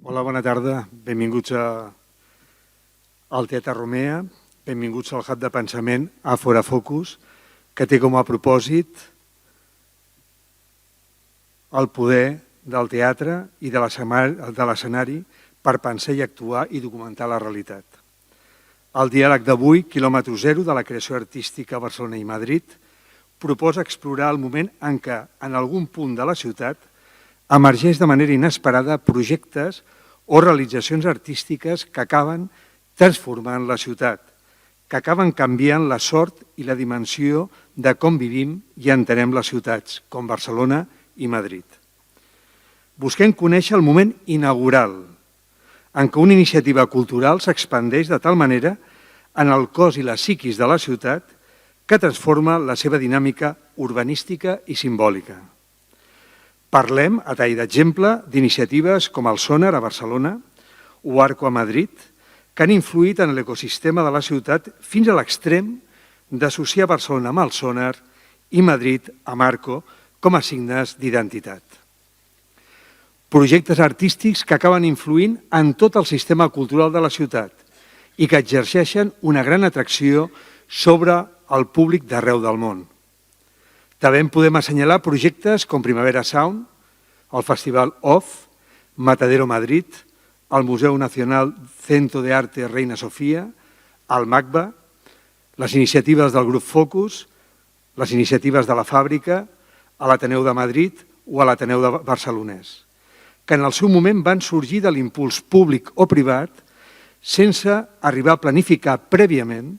Hola, bona tarda. Benvinguts al Teatre Romea, benvinguts al Hub de Pensament Àfora Focus, que té com a propòsit el poder del teatre i de l'escenari per pensar i actuar i documentar la realitat. El diàleg d'avui, quilòmetre zero de la creació artística a Barcelona i Madrid, proposa explorar el moment en què, en algun punt de la ciutat, emergeix de manera inesperada projectes o realitzacions artístiques que acaben transformant la ciutat, que acaben canviant la sort i la dimensió de com vivim i entenem les ciutats, com Barcelona i Madrid. Busquem conèixer el moment inaugural en què una iniciativa cultural s'expandeix de tal manera en el cos i la psiquis de la ciutat que transforma la seva dinàmica urbanística i simbòlica. Parlem, a tall d'exemple, d'iniciatives com el Sonar a Barcelona o Arco a Madrid, que han influït en l'ecosistema de la ciutat fins a l'extrem d'associar Barcelona amb el Sonar i Madrid amb Arco com a signes d'identitat. Projectes artístics que acaben influint en tot el sistema cultural de la ciutat i que exerceixen una gran atracció sobre el públic d'arreu del món. També en podem assenyalar projectes com Primavera Sound, el Festival OFF, Matadero Madrid, el Museu Nacional Centro de Arte Reina Sofia, el MACBA, les iniciatives del grup Focus, les iniciatives de la Fàbrica, a l'Ateneu de Madrid o a l'Ateneu de Barcelonès, que en el seu moment van sorgir de l'impuls públic o privat sense arribar a planificar prèviament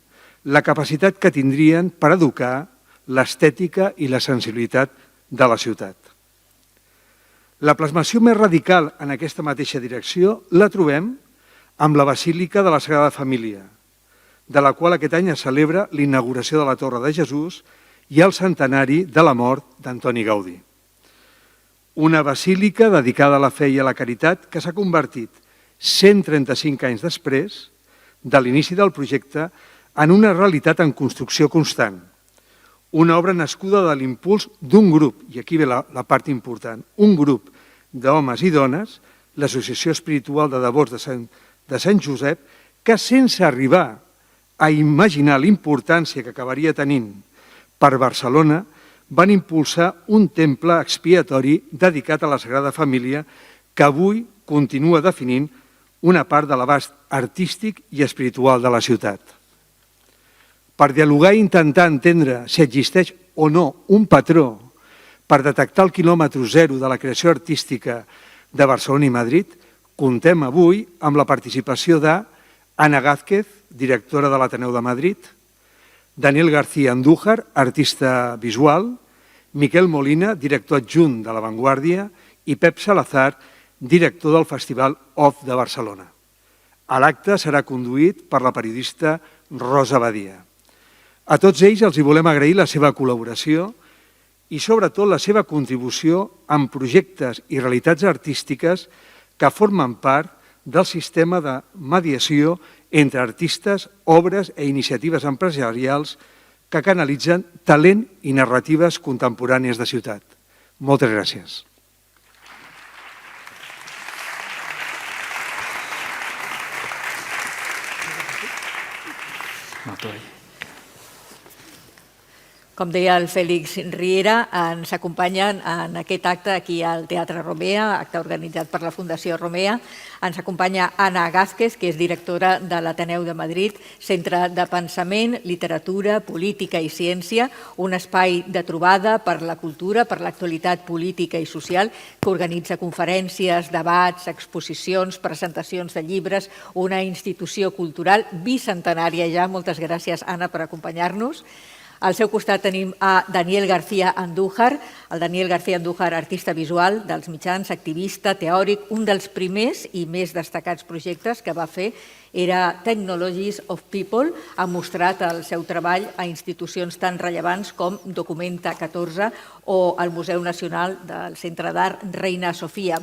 la capacitat que tindrien per educar l'estètica i la sensibilitat de la ciutat. La plasmació més radical en aquesta mateixa direcció la trobem amb la Basílica de la Sagrada Família, de la qual aquest any es celebra l'inauguració de la Torre de Jesús i el centenari de la mort d'Antoni Gaudí. Una basílica dedicada a la fe i a la caritat que s'ha convertit 135 anys després de l'inici del projecte en una realitat en construcció constant. Una obra nascuda de l'impuls d'un grup, i aquí ve la part important, un grup d'homes i dones, l'Associació Espiritual de Devots de Sant Josep, que sense arribar a imaginar l'importància que acabaria tenint per Barcelona, van impulsar un temple expiatori dedicat a la Sagrada Família que avui continua definint una part de l'abast artístic i espiritual de la ciutat. Per dialogar i intentar entendre si existeix o no un patró per detectar el quilòmetre zero de la creació artística de Barcelona i Madrid, contem avui amb la participació d'Anna Gázquez, directora de l'Ateneu de Madrid, Daniel García Andújar, artista visual, Miquel Molina, director adjunt de La Vanguardia, i Pep Salazar, director del Festival OFF de Barcelona. L'acte serà conduït per la periodista Rosa Badia. A tots ells els volem agrair la seva col·laboració i sobretot la seva contribució en projectes i realitats artístiques que formen part del sistema de mediació entre artistes, obres i iniciatives empresarials que canalitzen talent i narratives contemporànies de ciutat. Moltes gràcies. Com deia el Fèlix Riera, ens acompanyen en aquest acte aquí al Teatre Romea, acte organitzat per la Fundació Romea. Ens acompanya Anna Gázquez, que és directora de l'Ateneu de Madrid, Centre de Pensament, Literatura, Política i Ciència, un espai de trobada per la cultura, per l'actualitat política i social, que organitza conferències, debats, exposicions, presentacions de llibres, una institució cultural bicentenària ja. Moltes gràcies, Anna, per acompanyar-nos. Al seu costat tenim a Daniel García Andújar. El Daniel García Andújar, artista visual dels mitjans, activista, teòric. Un dels primers i més destacats projectes que va fer era Technologies of People. Ha mostrat el seu treball a institucions tan rellevants com Documenta 14 o el Museu Nacional del Centre d'Art Reina Sofia.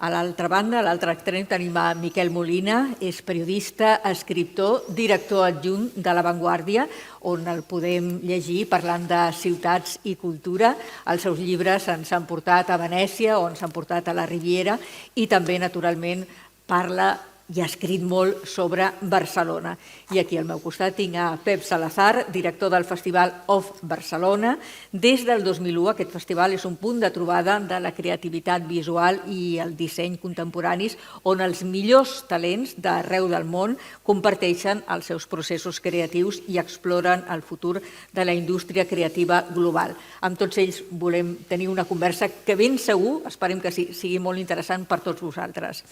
A l'altra banda, a l'altre extrem, tenim a Miquel Molina, és periodista, escriptor, director adjunt de La Vanguardia, on el podem llegir parlant de ciutats i cultura. Els seus llibres ens han portat a Venècia o ens han portat a la Riviera i també, naturalment, parla i ha escrit molt sobre Barcelona. I aquí al meu costat tinc a Pep Salazar, director del Festival Off Barcelona. Des del 2001 aquest festival és un punt de trobada de la creativitat visual i el disseny contemporanis on els millors talents d'arreu del món comparteixen els seus processos creatius i exploren el futur de la indústria creativa global. Amb tots ells volem tenir una conversa que ben segur, esperem que sigui molt interessant per tots vosaltres.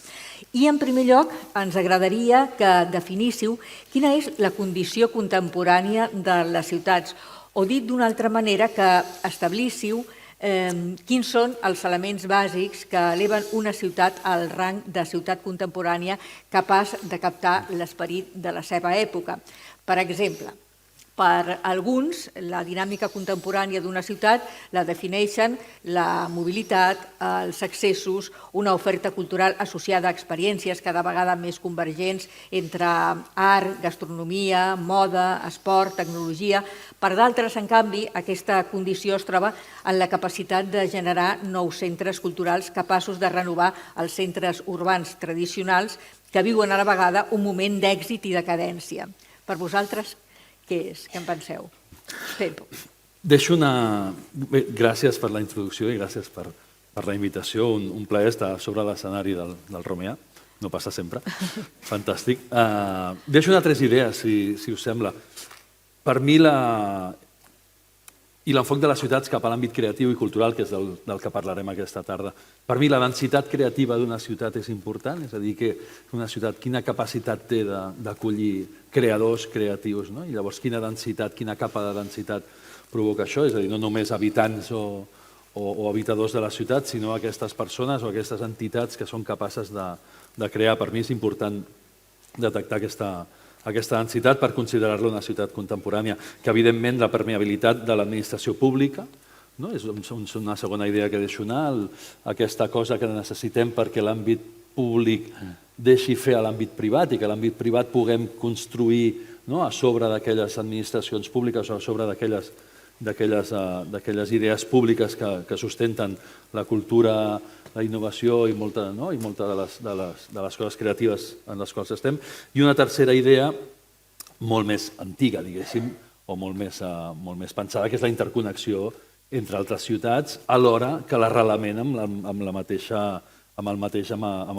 I en primer lloc, ens agradaria que definíssiu quina és la condició contemporània de les ciutats, o dit d'una altra manera, que establíssiu quins són els elements bàsics que eleven una ciutat al rang de ciutat contemporània capaç de captar l'esperit de la seva època. Per exemple, per alguns, la dinàmica contemporània d'una ciutat la defineixen la mobilitat, els accessos, una oferta cultural associada a experiències cada vegada més convergents entre art, gastronomia, moda, esport, tecnologia. Per d'altres, en canvi, aquesta condició es troba en la capacitat de generar nous centres culturals capaços de renovar els centres urbans tradicionals que viuen a la vegada un moment d'èxit i decadència. Per vosaltres, què és? Què en penseu? Pep. Deixo una... Bé, gràcies per la introducció i gràcies per la invitació. Un plaer estar sobre l'escenari del Romea. No passa sempre. Fantàstic. Deixo una tres idees, si us sembla. Per mi, i l'enfoc de les ciutats cap a l'àmbit creatiu i cultural, que és del que parlarem aquesta tarda. Per mi, la densitat creativa d'una ciutat és important, és a dir, que una ciutat quina capacitat té d'acollir creadors creatius, no? I llavors quina densitat, quina capa de densitat provoca això, és a dir, no només habitants o habitadors de la ciutat, sinó aquestes persones o aquestes entitats que són capaces de crear. Per mi és important detectar aquesta densitat per considerar-la una ciutat contemporània, que evidentment la permeabilitat de l'administració pública, no? És una segona idea que deixo anar, aquesta cosa que necessitem perquè l'àmbit públic deixi fer a l'àmbit privat i que l'àmbit privat puguem construir a sobre d'aquelles administracions públiques o a sobre d'aquelles idees públiques que sustenten la cultura, la innovació i molta de les coses creatives en les quals estem. I una tercera idea, molt més antiga, diguéssim, o molt més pensada, que és la interconnexió entre altres ciutats, alhora que l'arrelament amb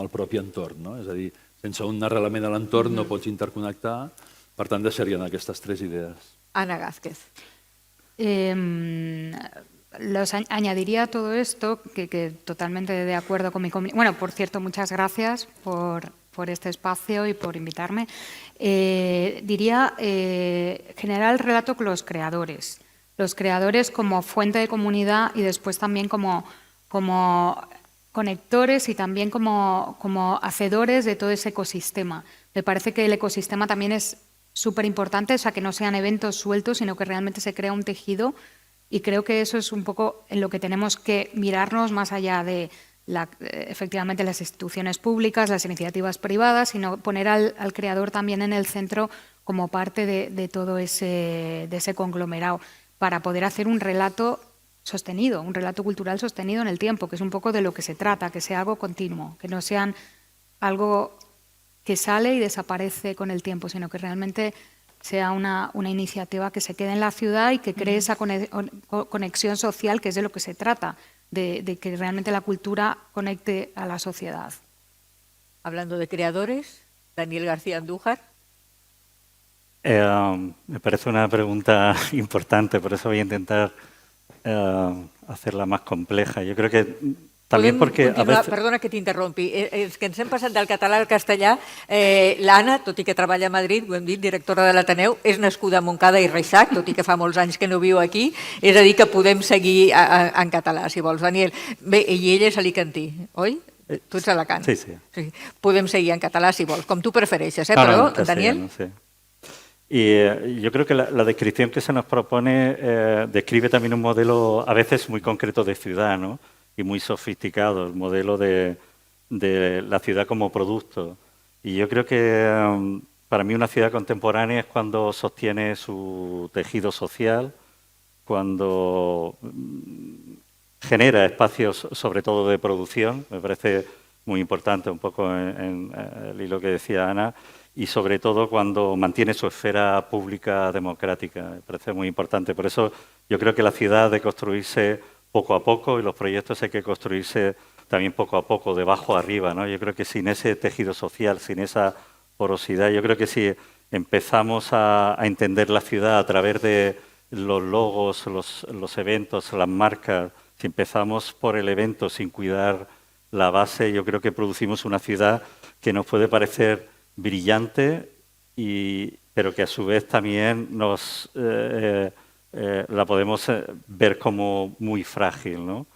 el propi entorn. És a dir, sense un arrelament a l'entorn no pots interconnectar, per tant deixarien aquestes tres idees. Ana Gázquez. Añadiría a todo esto, que totalmente de acuerdo con mi compañero. Bueno, por cierto, muchas gracias por este espacio y por invitarme. Diría generar el relato con los creadores como fuente de comunidad y después también como conectores y también como hacedores de todo ese ecosistema. Me parece que el ecosistema también es súper importante, o sea, que no sean eventos sueltos, sino que realmente se crea un tejido, y creo que eso es un poco en lo que tenemos que mirarnos más allá de efectivamente las instituciones públicas, las iniciativas privadas, sino poner al creador también en el centro como parte de todo de ese conglomerado, para poder hacer un relato sostenido, un relato cultural sostenido en el tiempo, que es un poco de lo que se trata, que sea algo continuo, que no sean algo que sale y desaparece con el tiempo, sino que realmente sea una iniciativa que se quede en la ciudad y que cree esa conexión social, que es de lo que se trata, de que realmente la cultura conecte a la sociedad. Hablando de creadores, Daniel García Andújar. Me parece una pregunta importante, por eso voy a intentar hacerla más compleja. Yo creo que también porque a veces... Perdona que t'interrompi, és que ens hem passat del català al castellà. L'Anna, tot i que treballa a Madrid, ho hem dit, directora de l'Ateneu, és nascuda a Montcada i Reixac, tot i que fa molts anys que no viu aquí, és a dir, que podem seguir en català, si vols, Daniel. Bé, i ell és alicantí, oi? Tu ets d'Alacant. Sí. Podem seguir en català, si vols, com tu prefereixes, Perdó, Daniel? Sí. Y yo creo que la descripción que se nos propone describe también un modelo a veces muy concreto de ciudad, ¿no? Y muy sofisticado, el modelo de de la ciudad como producto. Y yo creo que para mí una ciudad contemporánea es cuando sostiene su tejido social, cuando genera espacios sobre todo de producción, me parece muy importante un poco en el hilo que decía Ana, y sobre todo cuando mantiene su esfera pública democrática, me parece muy importante. Por eso yo creo que la ciudad ha de construirse poco a poco y los proyectos hay que construirse también poco a poco, de abajo a arriba, ¿no? Yo creo que sin ese tejido social, sin esa porosidad, yo creo que si empezamos a entender la ciudad a través de los logos, los eventos, las marcas, si empezamos por el evento sin cuidar la base, yo creo que producimos una ciudad que nos puede parecer brillante, pero que a su vez también la podemos ver como muy frágil, ¿no?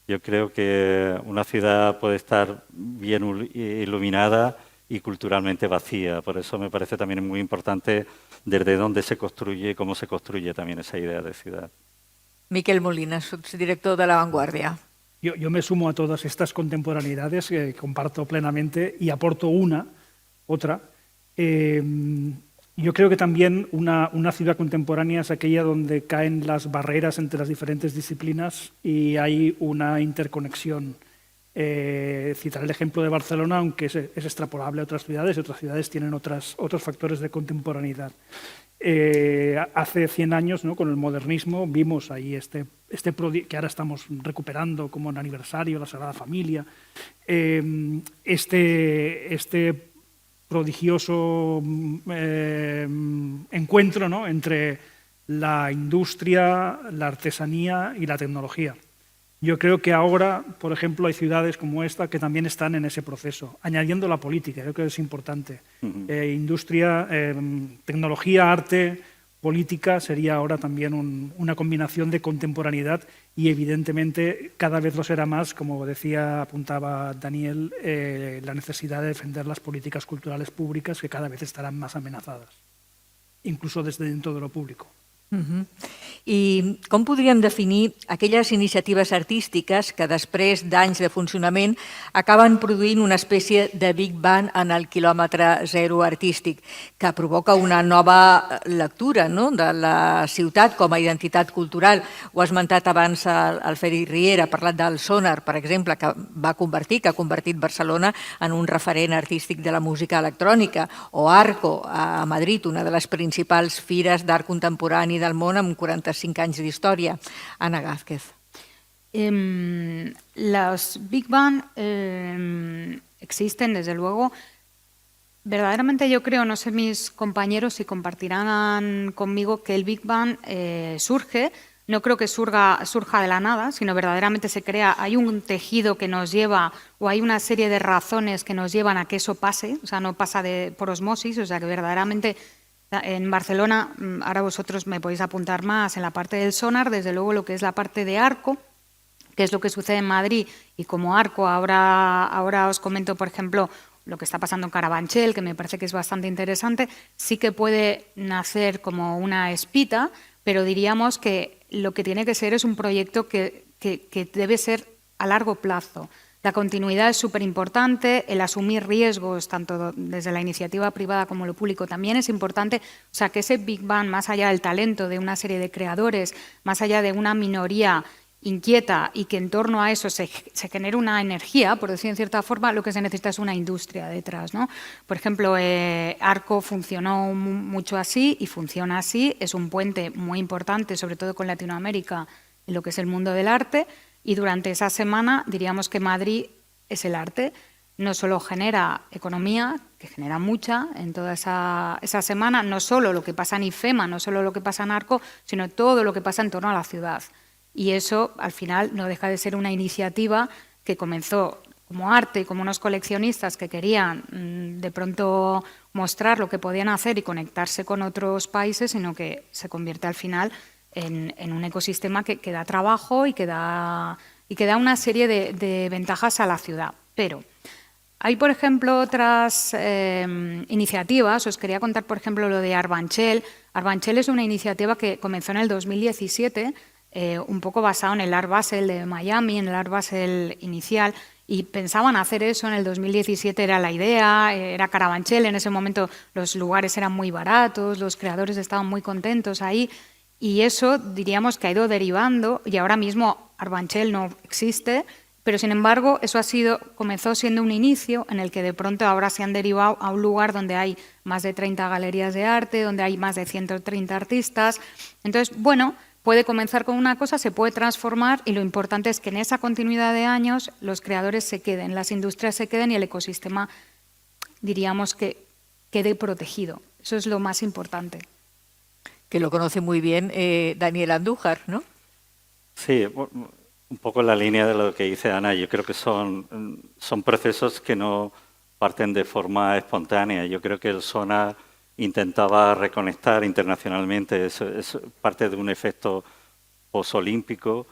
Yo creo que una ciudad puede estar bien iluminada y culturalmente vacía. Por eso me parece también muy importante desde dónde se construye y cómo se construye también esa idea de ciudad. Miquel Molina, subdirector de La Vanguardia. Yo me sumo a todas estas contemporaneidades que comparto plenamente y aporto otra. Yo creo que también una ciudad contemporánea es aquella donde caen las barreras entre las diferentes disciplinas y hay una interconexión. Citar el ejemplo de Barcelona, aunque es extrapolable a otras ciudades, y otras ciudades tienen otros factores de contemporaneidad. Hace 100 años, ¿no?, con el modernismo, vimos ahí que ahora estamos recuperando como en aniversario, la Sagrada Familia, este prodigioso encuentro, ¿no?, entre la industria, la artesanía y la tecnología. Yo creo que ahora, por ejemplo, hay ciudades como esta que también están en ese proceso, añadiendo la política, creo que es importante. Industria, tecnología, arte, política sería ahora también una combinación de contemporaneidad y evidentemente cada vez lo será más, como apuntaba Daniel, la necesidad de defender las políticas culturales públicas que cada vez estarán más amenazadas, incluso desde dentro de lo público. I com podríem definir aquelles iniciatives artístiques que després d'anys de funcionament acaben produint una espècie de Big Bang en el quilòmetre zero artístic, que provoca una nova lectura, no?, de la ciutat com a identitat cultural? Ho ha esmentat abans el Félix Riera, ha parlat del Sonar, per exemple, que ha convertit Barcelona en un referent artístic de la música electrònica, o Arco, a Madrid, una de les principals fires d'art contemporani del món amb 45 anys d'història. Ana Gázquez. Los Big Bang existen, desde luego. Verdaderamente yo creo, no sé mis compañeros si compartirán conmigo, que el Big Bang surge. No creo que surja de la nada, sino verdaderamente se crea, hay un tejido que nos lleva, o hay una serie de razones que nos llevan a que eso pase, o sea, no pasa por osmosis, o sea, que verdaderamente en Barcelona, ahora vosotros me podéis apuntar más en la parte del Sonar, desde luego lo que es la parte de Arco, que es lo que sucede en Madrid, y como Arco, ahora os comento, por ejemplo, lo que está pasando en Carabanchel, que me parece que es bastante interesante, sí que puede nacer como una espita, pero diríamos que lo que tiene que ser es un proyecto que debe ser a largo plazo. La continuidad es súper importante, el asumir riesgos, tanto desde la iniciativa privada como lo público, también es importante. O sea, que ese Big Bang, más allá del talento de una serie de creadores, más allá de una minoría inquieta y que en torno a eso se genere una energía, por decir en cierta forma, lo que se necesita es una industria detrás, ¿no? Por ejemplo, Arco funcionó mucho así y funciona así, es un puente muy importante, sobre todo con Latinoamérica, en lo que es el mundo del arte, y durante esa semana diríamos que Madrid es el arte, no solo genera economía, que genera mucha en toda esa semana, no solo lo que pasa en IFEMA, no solo lo que pasa en Arco, sino todo lo que pasa en torno a la ciudad. Y eso, al final, no deja de ser una iniciativa que comenzó como arte y como unos coleccionistas que querían de pronto mostrar lo que podían hacer y conectarse con otros países, sino que se convierte al final en un ecosistema que da trabajo y que da una serie de ventajas a la ciudad. Pero hay, por ejemplo, otras iniciativas. Os quería contar, por ejemplo, lo de Arbanchel. Arbanchel es una iniciativa que comenzó en el 2017, un poco basado en el Art Basel de Miami, en el Art Basel inicial, y pensaban hacer eso. En el 2017 era la idea, era Carabanchel, en ese momento los lugares eran muy baratos, los creadores estaban muy contentos ahí, y eso diríamos que ha ido derivando, y ahora mismo Arbanchel no existe, pero sin embargo eso comenzó siendo un inicio en el que de pronto ahora se han derivado a un lugar donde hay más de 30 galerías de arte, donde hay más de 130 artistas. Entonces, bueno, puede comenzar con una cosa, se puede transformar, y lo importante es que en esa continuidad de años los creadores se queden, las industrias se queden y el ecosistema, diríamos, que quede protegido. Eso es lo más importante. Que lo conoce muy bien Daniel Andújar, ¿no? Sí, un poco en la línea de lo que dice Ana. Yo creo que son procesos que no parten de forma espontánea. Yo creo que el Sonar intentaba reconectar internacionalmente, es parte de un efecto posolímpico,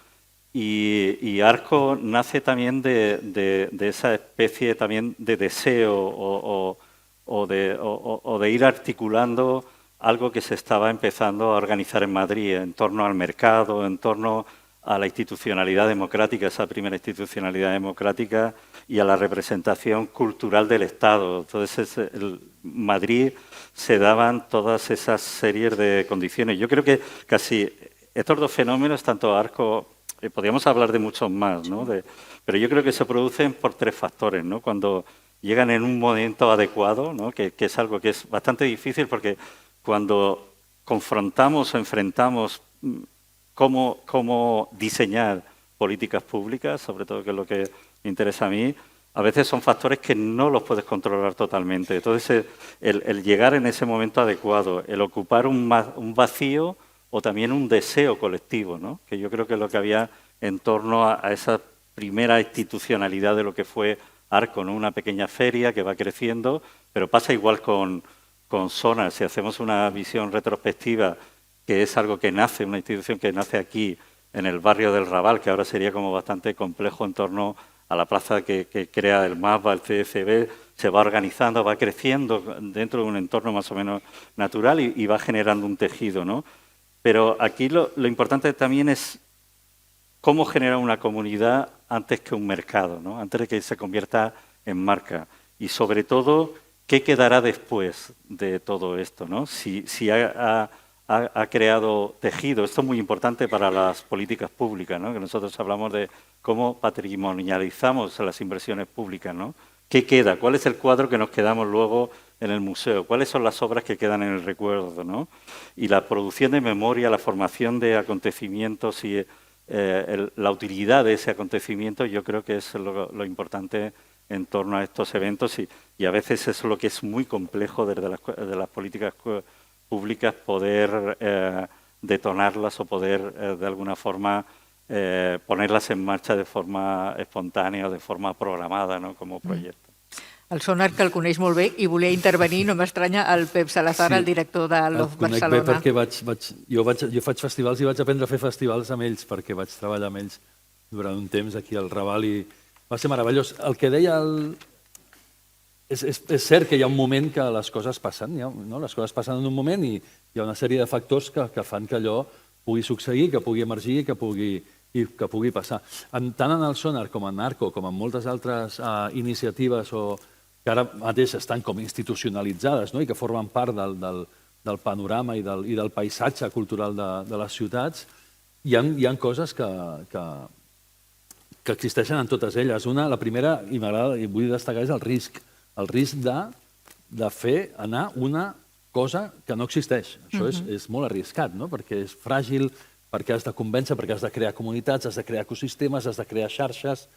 y Arco nace también de esa especie también de deseo o de ir articulando algo que se estaba empezando a organizar en Madrid en torno al mercado, en torno a la institucionalidad democrática, esa primera institucionalidad democrática, y a la representación cultural del Estado. Entonces, en Madrid se daban todas esas series de condiciones. Yo creo que casi estos dos fenómenos, tanto Arco, podríamos hablar de muchos más, ¿no? Pero yo creo que se producen por tres factores, ¿no? Cuando llegan en un momento adecuado, ¿no? Que es algo que es bastante difícil, porque cuando confrontamos o enfrentamos cómo diseñar políticas públicas, sobre todo que es lo que me interesa a mí, a veces son factores que no los puedes controlar totalmente. Entonces, el llegar en ese momento adecuado, el ocupar un vacío o también un deseo colectivo, ¿no? Que yo creo que es lo que había en torno a esa primera institucionalidad de lo que fue Arco, ¿no? Una pequeña feria que va creciendo, pero pasa igual con Sonar. Si hacemos una visión retrospectiva, que es algo que nace, una institución que nace aquí, en el barrio del Raval, que ahora sería como bastante complejo en torno a la plaza que crea el MAPA, el CDCB, se va organizando, va creciendo dentro de un entorno más o menos natural y va generando un tejido, ¿no? Pero aquí lo importante también es cómo generar una comunidad antes que un mercado, ¿no? Antes de que se convierta en marca. Y sobre todo, ¿qué quedará después de todo esto, ¿no? Si ha creado tejido. Esto es muy importante para las políticas públicas, ¿no? Que nosotros hablamos de cómo patrimonializamos las inversiones públicas, ¿no? ¿Qué queda? ¿Cuál es el cuadro que nos quedamos luego en el museo? ¿Cuáles son las obras que quedan en el recuerdo, ¿no? Y la producción de memoria, la formación de acontecimientos y la utilidad de ese acontecimiento, yo creo que es lo importante en torno a estos eventos, y a veces es lo que es muy complejo desde las políticas públicas, poder detonarlas o poder de alguna forma ponerlas en marcha de forma espontània o de forma programada, no? Com a projecte. El Sonar, que el coneix molt bé i volia intervenir, no m'estranya, el Pep Salazar, el director de l'OFF Barcelona. El conec bé perquè jo faig festivals i vaig aprendre a fer festivals amb ells, perquè vaig treballar amb ells durant un temps aquí al Raval i va ser meravellós. El que deia és cert que hi ha un moment que les coses passen, no? Les coses passen en un moment i hi ha una sèrie de factors que fan que allò pugui succeir, que pugui emergir i que pugui passar. Tant en el Sonar com en Arco, com en moltes altres iniciatives que ara mateix estan com institucionalitzades, no? I que formen part del panorama i del paisatge cultural de les ciutats, hi ha coses que existeixen en totes elles. La primera, i m'agrada i vull destacar, és el risc de fer anar una cosa que no existeix. Això és molt arriscat, no? Perquè és fràgil, perquè has de convèncer, perquè has de crear comunitats, has de crear ecosistemes, has de crear xarxes.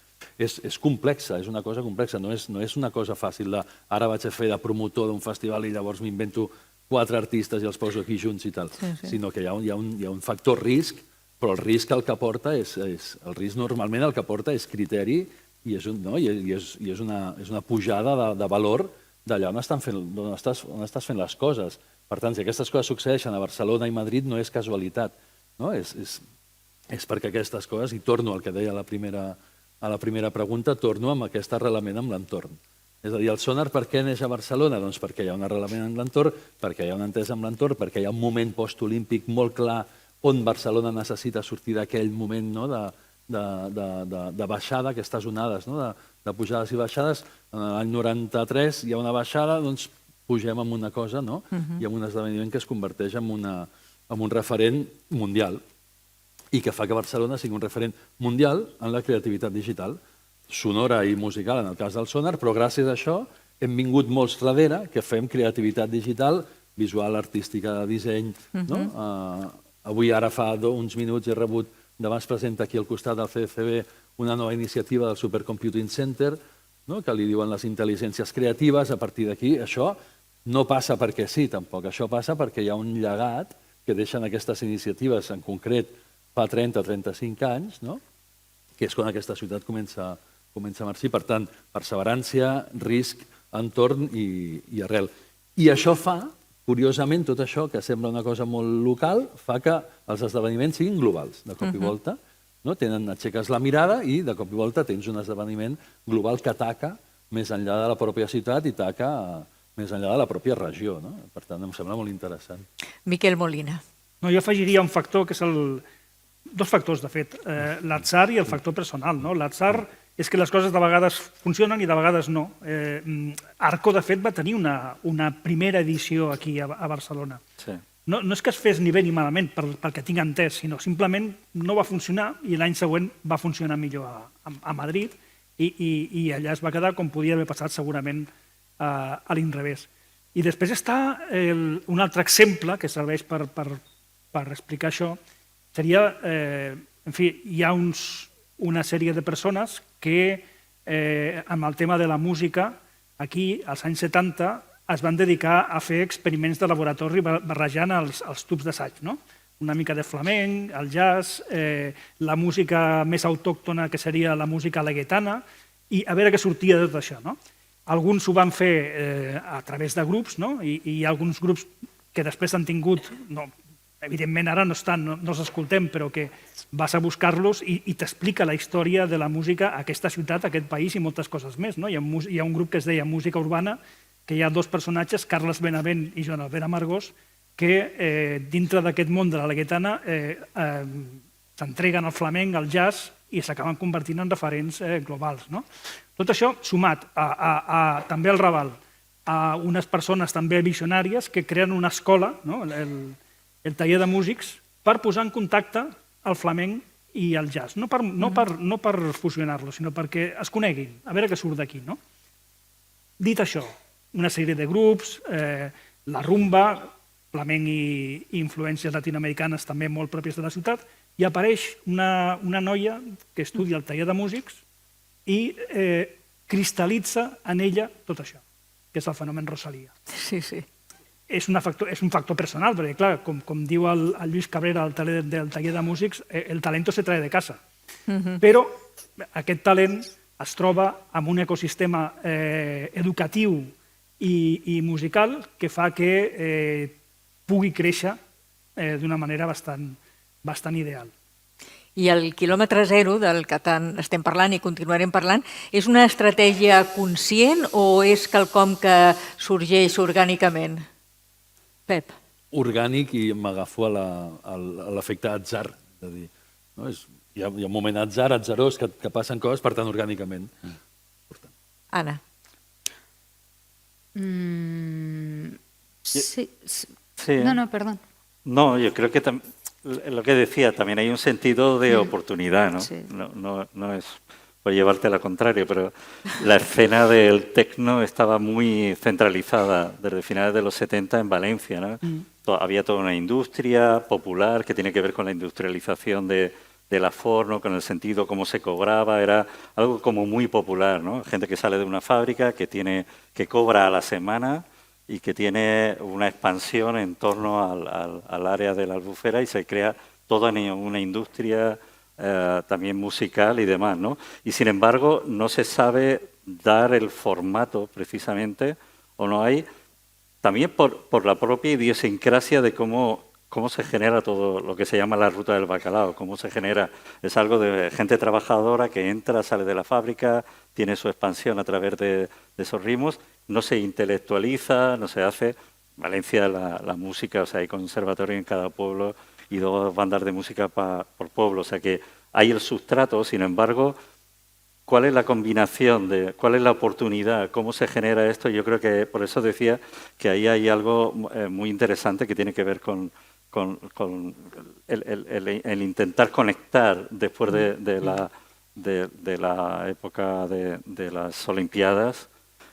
És complexa, és una cosa complexa, no és una cosa fàcil de ara vaig a fer de promotor d'un festival i llavors m'invento 4 artistes i els poso aquí junts i tal, sinó que hi ha un factor risc, però el risc el que porta el risc normalment el que porta és criteri i és una pujada de valor d'allà on estàs fent les coses. Per tant, si aquestes coses succeeixen a Barcelona i Madrid no és casualitat, és perquè aquestes coses, i torno al que deia a la primera pregunta, torno amb aquest arrelament amb l'entorn. És a dir, el Sonar per què neix a Barcelona? Doncs perquè hi ha un arrelament amb l'entorn, perquè hi ha una entesa amb l'entorn, perquè hi ha un moment postolímpic molt clar on Barcelona necessita sortir d'aquell moment de baixada, aquestes onades de pujades i baixades. En l'any 93 hi ha una baixada, doncs pugem amb una cosa, no? I amb un esdeveniment que es converteix en un referent mundial i que fa que Barcelona sigui un referent mundial en la creativitat digital, sonora i musical en el cas del Sonar, però gràcies a això hem vingut molts darrere que fem creativitat digital, visual, artística, disseny. Avui, ara fa uns minuts, he rebut, demà es presenta aquí al costat del CDCB una nova iniciativa del Supercomputing Center, que li diuen les intel·ligències creatives. A partir d'aquí, això no passa perquè sí, tampoc. Això passa perquè hi ha un llegat que deixen aquestes iniciatives, en concret fa 30 o 35 anys, que és quan aquesta ciutat comença a marxar. Per tant, perseverància, risc, entorn i arrel. I això fa, curiosament, tot això, que sembla una cosa molt local, fa que els esdeveniments siguin globals, de cop i volta. Aixeques la mirada i de cop i volta tens un esdeveniment global que ataca més enllà de la pròpia ciutat i ataca més enllà de la pròpia regió. Per tant, em sembla molt interessant. Miquel Molina. No, jo afegiria un factor que és dos factors, de fet, l'atzar i el factor personal. L'atzar és que les coses de vegades funcionen i de vegades no. Arco, de fet, va tenir una primera edició aquí a Barcelona. No és que es fes ni bé ni malament, pel que tinc entès, sinó simplement no va funcionar i l'any següent va funcionar millor a Madrid i allà es va quedar com podia haver passat segurament a l'inrevés. I després està un altre exemple que serveix per explicar això, seria, en fi, hi ha una sèrie de persones que amb el tema de la música, aquí, als anys 70, es van dedicar a fer experiments de laboratori barrejant els tubs d'assaig, no? Una mica de flamenc, el jazz, la música més autòctona, que seria la música laguetana, i a veure què sortia de tot això, no? Alguns ho van fer a través de grups, no? I hi ha alguns grups que després han tingut, evidentment ara no estan, no els escoltem, però que vas a buscar-los i t'explica la història de la música a aquesta ciutat, a aquest país i moltes coses més, no? Hi ha un grup que es deia Música Urbana, que hi ha dos personatges, Carles Benavent i Joan Albert Amargós, que dintre d'aquest món de la laguetana s'entreguen al flamenc, al jazz, i s'acaben convertint en referents globals. Tot això sumat també al Raval, a unes persones també visionàries que creen una escola, el taller de músics, per posar en contacte el flamenc i el jazz. No per fusionar-los, sinó perquè es coneguin, a veure què surt d'aquí. Dit això, una sèrie de grups, la rumba, flamenc i influències latinoamericanes també molt pròpies de la ciutat, i apareix una noia que estudia el taller de músics i cristal·litza en ella tot això, que és el fenomen Rosalía. Sí, sí. És un factor personal, perquè, clar, com diu el Lluís Cabrera del taller de músics, el talento se trae de casa. Però aquest talent es troba en un ecosistema educatiu i musical que fa que pugui créixer d'una manera bastant ideal. I el quilòmetre zero del que tant estem parlant i continuarem parlant, és una estratègia conscient o és quelcom que sorgeix orgànicament? Pep. Orgànic, i m'agafo a l'efecte atzar. Hi ha un moment atzarós que passen coses, per tant, orgànicament. Anna. Sí. Sí. No, perdón. No, yo creo que lo que decía, también hay un sentido de oportunidad, ¿no? Sí. No es por llevarte a la contraria, pero la escena del tecno estaba muy centralizada desde finales de los 70 en Valencia, ¿no? Había toda una industria popular que tiene que ver con la industrialización de la forno, con el sentido cómo se cobraba, era algo como muy popular, ¿no? Gente que sale de una fábrica, que cobra a la semana y que tiene una expansión en torno al área de la albufera y se crea toda una industria también musical y demás, ¿no? Y sin embargo no se sabe dar el formato precisamente, o no hay, también por la propia idiosincrasia de cómo se genera todo lo que se llama la ruta del bacalao, cómo se genera, es algo de gente trabajadora que entra, sale de la fábrica, tiene su expansión a través de esos ritmos, no se intelectualiza, no se hace. Valencia, la música, o sea, hay conservatorio en cada pueblo y 2 bandas de música por pueblo, o sea que hay el sustrato, sin embargo, ¿cuál es la combinación, cuál es la oportunidad, cómo se genera esto? Yo creo que por eso decía que ahí hay algo muy interesante que tiene que ver con el intentar conectar después de la época de las Olimpiadas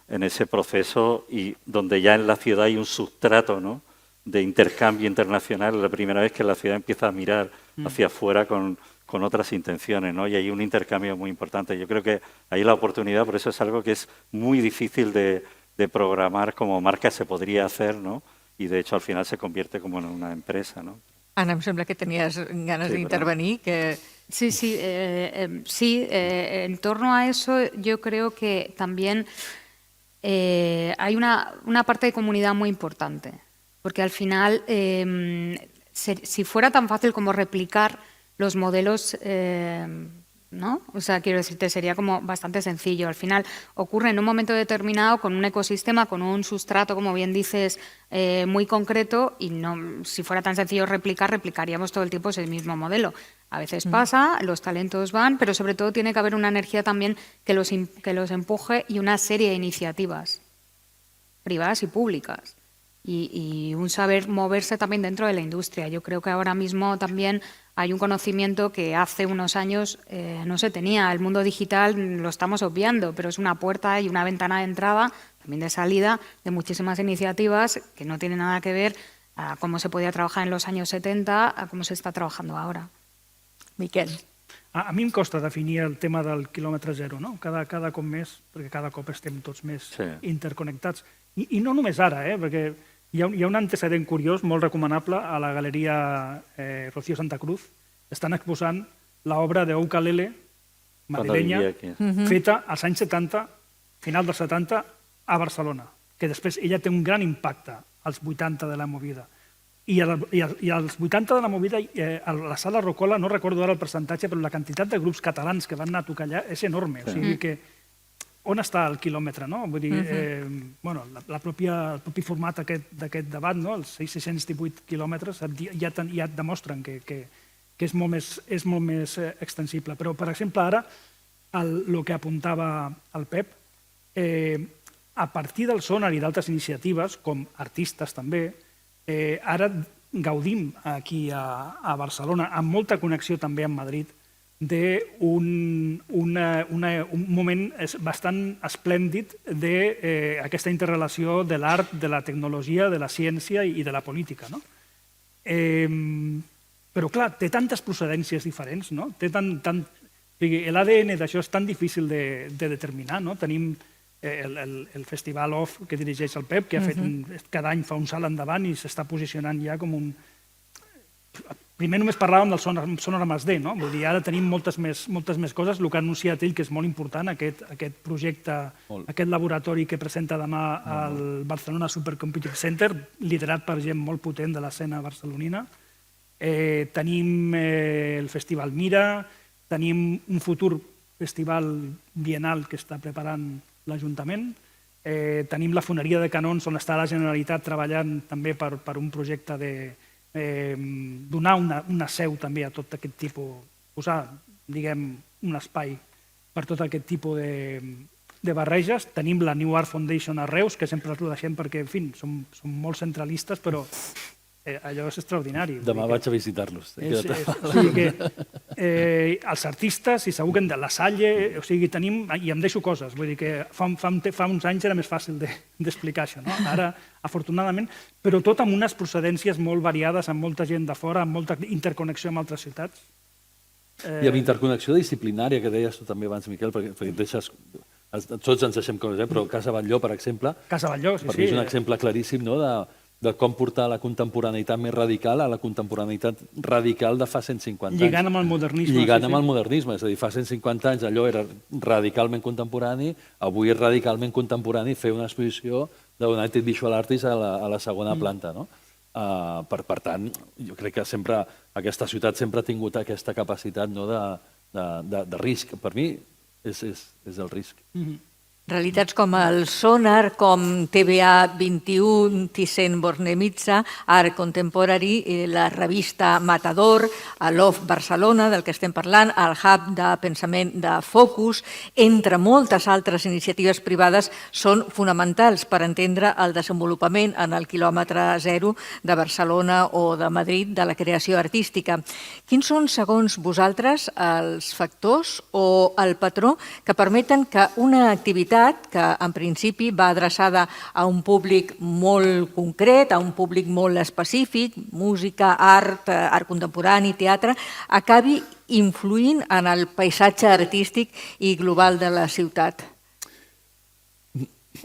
en ese proceso, y donde ya en la ciudad hay un sustrato, ¿no?, de intercambio internacional. La primera vez que la ciudad empieza a mirar hacia afuera con otras intenciones, ¿no? Y hay un intercambio muy importante. Yo creo que ahí la oportunidad, por eso es algo que es muy difícil de programar como marca, se podría hacer, ¿no? Y de hecho al final se convierte como en una empresa, ¿no? Ana, em sembla que tenies ganes d'intervenir. Sí, en torno a eso yo creo que también hay una parte de comunidad muy importante, porque al final, si fuera tan fácil como replicar los modelos, ¿no? O sea, quiero decirte, sería como bastante sencillo. Al final ocurre en un momento determinado con un ecosistema, con un sustrato, como bien dices, muy concreto, y no, si fuera tan sencillo replicaríamos todo el tiempo ese mismo modelo. A veces pasa, los talentos van, pero sobre todo tiene que haber una energía también que los empuje, y una serie de iniciativas privadas y públicas. Y un saber moverse también dentro de la industria. Yo creo que ahora mismo también hay un conocimiento que hace unos años no se tenía. El mundo digital lo estamos obviando, pero es una puerta y una ventana de entrada, también de salida, de muchísimas iniciativas que no tienen nada que ver a cómo se podía trabajar en los años 70 a cómo se está trabajando ahora. Miquel. A mi em costa definir el tema del quilòmetre zero, no? Cada cop més, perquè cada cop estem tots més interconnectats. I no només ara, perquè hi ha un antecedent curiós, molt recomanable, a la Galeria Rocío Santa Cruz. Estan exposant l'obra d'Ukulele madrilenya, feta als anys 70, final dels 70, a Barcelona, que després ella té un gran impacte als 80 de la Movida. I als 80 de la Movida, a la Sala Rocola, no recordo ara el percentatge, però la quantitat de grups catalans que van anar a tocar allà és enorme. O sigui que on està el quilòmetre, no? Vull dir, el propi format d'aquest debat, no? Els 618 quilòmetres ja demostren que és molt més extensible. Però, per exemple, ara, el que apuntava el Pep, a partir del Sonar i d'altres iniciatives, com artistes també, ara gaudim aquí a Barcelona, amb molta connexió també amb Madrid, d'un moment bastant esplèndid d'aquesta interrelació de l'art, de la tecnologia, de la ciència i de la política. Però, clar, té tantes procedències diferents, no? L'ADN d'això és tan difícil de determinar. Tenim el Festival Off, que dirigeix el Pep, que ha fet cada any fa un salt endavant i s'està posicionant ja com un... Primer només parlàvem del Sonar +D, no? Vull dir, ara tenim moltes més coses. El que ha anunciat ell, que és molt important, aquest projecte, aquest laboratori que presenta demà al Barcelona Supercomputing Center, liderat per gent molt potent de l'escena barcelonina. Tenim el Festival Mira, tenim un futur festival bienal que està preparant l'Ajuntament, tenim la Foneria de Canons, on està la Generalitat treballant també per un projecte de donar una seu també a tot aquest tipus, posar, diguem, un espai per tot aquest tipus de barreges. Tenim la New Art Foundation a Reus, que sempre ho deixem perquè, en fi, som molt centralistes, però allò és extraordinari. Demà vaig a visitar-los. Els artistes, i segur que de la Salle, o sigui, tenim, i em deixo coses, vull dir que fa uns anys era més fàcil d'explicar això, no? Ara, afortunadament, però tot amb unes procedències molt variades, amb molta gent de fora, amb molta interconnexió amb altres ciutats. I amb interconnexió disciplinària, que deies tu també abans, Miquel, perquè deixes... Tots ens deixem coses, però Casa Batlló, per exemple... Casa Batlló, sí. Perquè és un exemple claríssim, no?, de com portar la contemporaneïtat més radical a la contemporaneïtat radical de fa 150 anys. Lligant amb el modernisme. Lligant amb el modernisme, és a dir, fa 150 anys allò era radicalment contemporani, avui és radicalment contemporani fer una exposició de United Visual Artists a la segona planta, no? Per tant, jo crec que sempre aquesta ciutat sempre ha tingut aquesta capacitat de risc. Per mi és el risc. Realitats com el Sonar, com TVA 21, Thyssen-Bornemisza, Art Contemporary, la revista Matador, l'OF Barcelona, del que estem parlant, el Hub de Pensament de Focus, entre moltes altres iniciatives privades, són fonamentals per entendre el desenvolupament en el quilòmetre zero de Barcelona o de Madrid de la creació artística. Quins són, segons vosaltres, els factors o el patró que permeten que una activitat que en principi va adreçada a un públic molt concret, a un públic molt específic, música, art, art contemporani, teatre, acabi influint en el paisatge artístic i global de la ciutat?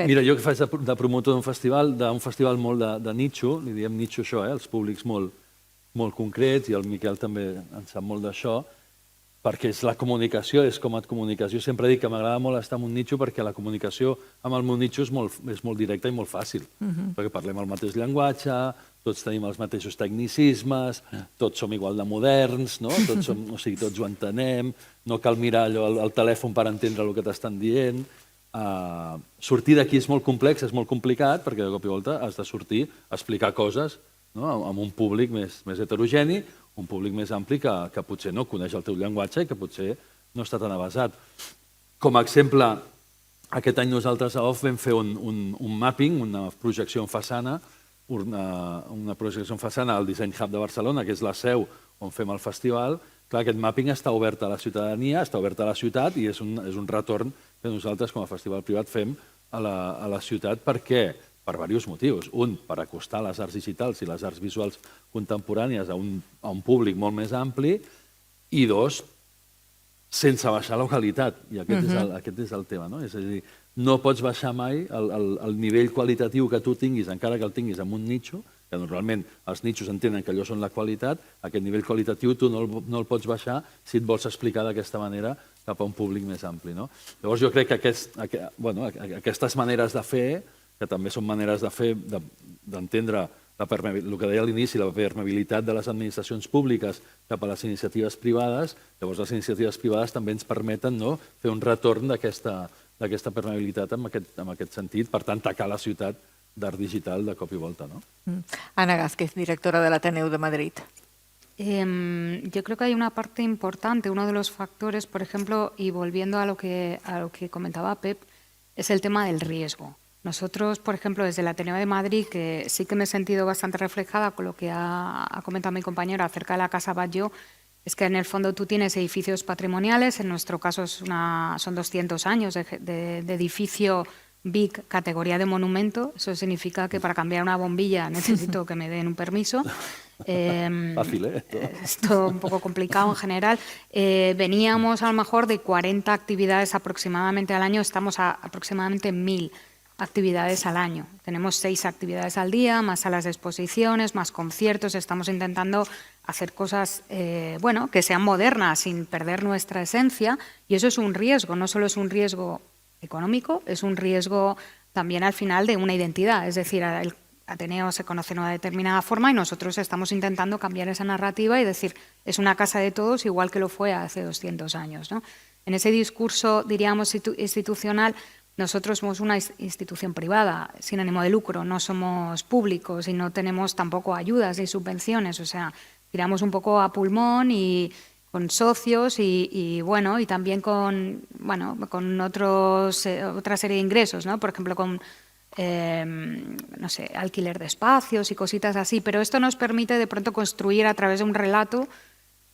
Mira, jo que faig de promotor d'un festival molt de nicho, li diem nicho això, els públics molt concrets, i el Miquel també en sap molt d'això, perquè és la comunicació, és com a comunicació. Sempre dic que m'agrada molt estar en un nicho perquè la comunicació amb el meu nicho és molt directa i molt fàcil, perquè parlem el mateix llenguatge, tots tenim els mateixos tecnicismes, tots som igual de moderns, no? Tots ho entenem, no cal mirar allò al telèfon per entendre el que t'estan dient. Sortir d'aquí és molt complex, és molt complicat, perquè de cop i volta has de sortir a explicar coses amb un públic més heterogeni, un públic més ampli que potser no coneix el teu llenguatge i que potser no està tan avasat. Com a exemple, aquest any nosaltres a OFF vam fer un mapping, una projecció en façana, al Design Hub de Barcelona, que és la seu on fem el festival. Clar, aquest mapping està obert a la ciutadania, està obert a la ciutat i és un retorn que nosaltres com a festival privat fem a la ciutat. Per què? Per diversos motius. Un, per acostar les arts digitals i les arts visuals contemporànies a un públic molt més ampli, i dos, sense baixar la qualitat. I aquest és el tema, no? És a dir, no pots baixar mai el nivell qualitatiu que tu tinguis, encara que el tinguis en un nicho, que normalment els nichos entenen que allò són la qualitat, aquest nivell qualitatiu tu no el pots baixar si et vols explicar d'aquesta manera cap a un públic més ampli, no? Llavors jo crec que aquestes maneres de fer, que també són maneres de fer, d'entendre el que deia a l'inici, la permeabilitat de les administracions públiques cap a les iniciatives privades. Llavors les iniciatives privades també ens permeten fer un retorn d'aquesta permeabilitat en aquest sentit, per tant, tacar la ciutat d'art digital de cop i volta, ¿no? Ana Gázquez, directora del Ateneu de Madrid. Yo creo que hay una parte importante, uno de los factores, por ejemplo, y volviendo a lo que comentaba Pep, es el tema del riesgo. Nosotros, por ejemplo, desde el Ateneo de Madrid, que sí que me he sentido bastante reflejada con lo que ha comentado mi compañera acerca de la Casa Batlló, es que en el fondo tú tienes edificios patrimoniales, en nuestro caso son 200 años de edificio BIC categoría de monumento. Eso significa que para cambiar una bombilla necesito que me den un permiso. Fácil, ¿eh? Esto un poco complicado en general. Veníamos a lo mejor de 40 actividades aproximadamente al año, estamos a aproximadamente 1000 actividades al año. Tenemos 6 actividades al día, más salas de exposiciones, más conciertos. Estamos intentando hacer cosas que sean modernas sin perder nuestra esencia, y eso es un riesgo. No solo es un riesgo económico, es un riesgo también al final de una identidad. Es decir, el Ateneo se conoce de una determinada forma y nosotros estamos intentando cambiar esa narrativa y decir, es una casa de todos igual que lo fue hace 200 años, ¿no? En ese discurso, diríamos, institucional, nosotros somos una institución privada, sin ánimo de lucro, no somos públicos y no tenemos tampoco ayudas ni subvenciones, o sea, tiramos un poco a pulmón y con socios y también con otra serie de ingresos, ¿no? Por ejemplo, con alquiler de espacios y cositas así, pero esto nos permite de pronto construir a través de un relato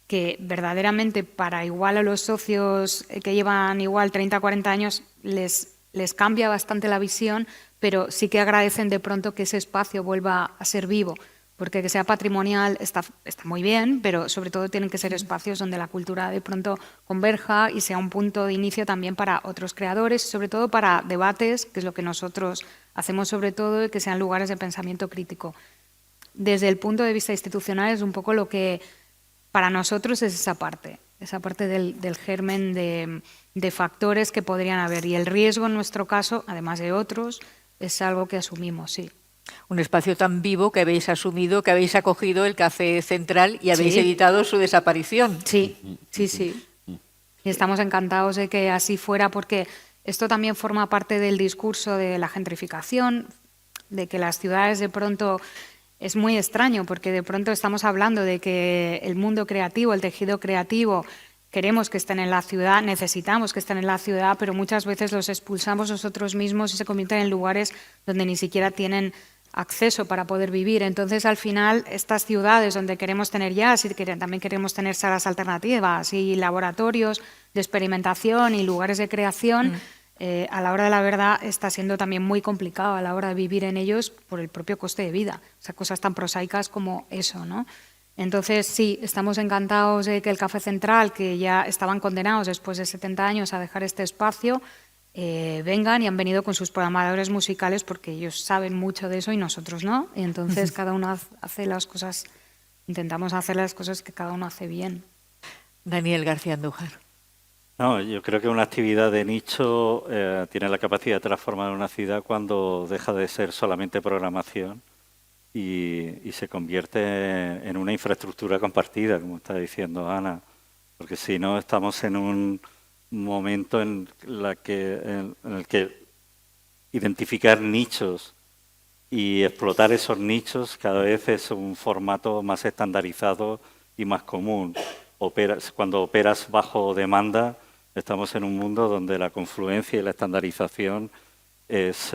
que verdaderamente para igual a los socios que llevan igual 30 o 40 años les cambia bastante la visión, pero sí que agradecen de pronto que ese espacio vuelva a ser vivo, porque que sea patrimonial está muy bien, pero sobre todo tienen que ser espacios donde la cultura de pronto converja y sea un punto de inicio también para otros creadores, sobre todo para debates, que es lo que nosotros hacemos sobre todo, y que sean lugares de pensamiento crítico. Desde el punto de vista institucional es un poco lo que para nosotros es esa parte del germen de factores que podrían haber. Y el riesgo en nuestro caso, además de otros, es algo que asumimos, sí. Un espacio tan vivo que habéis asumido, que habéis acogido el Café Central y habéis evitado su desaparición. Sí. Y estamos encantados de que así fuera, porque Esto también forma parte del discurso de la gentrificación, de que las ciudades de pronto es muy extraño, porque de pronto estamos hablando de que el mundo creativo, el tejido creativo, queremos que estén en la ciudad, necesitamos que estén en la ciudad, pero muchas veces los expulsamos nosotros mismos y se convierten en lugares donde ni siquiera tienen acceso para poder vivir. Entonces, al final, estas ciudades donde queremos tener jazz y también queremos tener salas alternativas y laboratorios de experimentación y lugares de creación, a la hora de la verdad está siendo también muy complicado a la hora de vivir en ellos por el propio coste de vida. O sea, cosas tan prosaicas como eso, ¿no? Entonces, sí, estamos encantados de que el Café Central, que ya estaban condenados después de 70 años a dejar este espacio, vengan y han venido con sus programadores musicales porque ellos saben mucho de eso y nosotros no. Y entonces cada uno hace las cosas, intentamos hacer las cosas que cada uno hace bien. Daniel García Andújar. No, yo creo que una actividad de nicho tiene la capacidad de transformar una ciudad cuando deja de ser solamente programación y se convierte en una infraestructura compartida, como está diciendo Ana, porque si no estamos en un momento en el que identificar nichos y explotar esos nichos cada vez es un formato más estandarizado y más común. Cuando operas bajo demanda, estamos en un mundo donde la confluencia y la estandarización es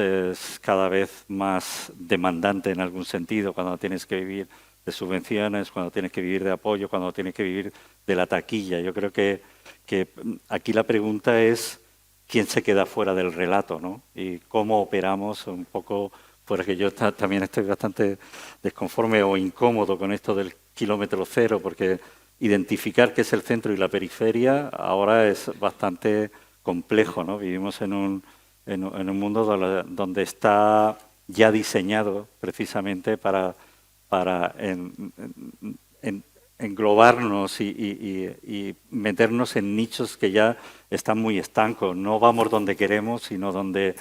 cada vez más demandante en algún sentido, cuando tienes que vivir de subvenciones, cuando tienes que vivir de apoyo, cuando tienes que vivir de la taquilla. Yo creo que aquí la pregunta es quién se queda fuera del relato, ¿no? Y cómo operamos un poco, porque yo también estoy bastante desconforme o incómodo con esto del kilómetro cero, porque identificar qué es el centro y la periferia ahora es bastante complejo, ¿no? Vivimos en un mundo donde está ya diseñado precisamente para englobarnos y meternos en nichos que ya están muy estancos. No vamos donde queremos, sino donde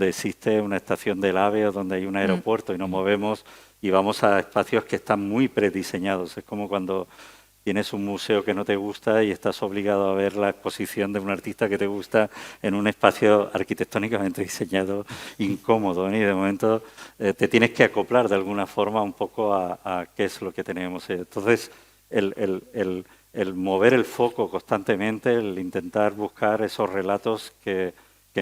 existe una estación del AVE o donde hay un aeropuerto y nos movemos y vamos a espacios que están muy prediseñados. Es como cuando tienes un museo que no te gusta y estás obligado a ver la exposición de un artista que te gusta en un espacio arquitectónicamente diseñado incómodo, ¿no? Y de momento te tienes que acoplar de alguna forma un poco a qué es lo que tenemos. Entonces, el mover el foco constantemente, el intentar buscar esos relatos que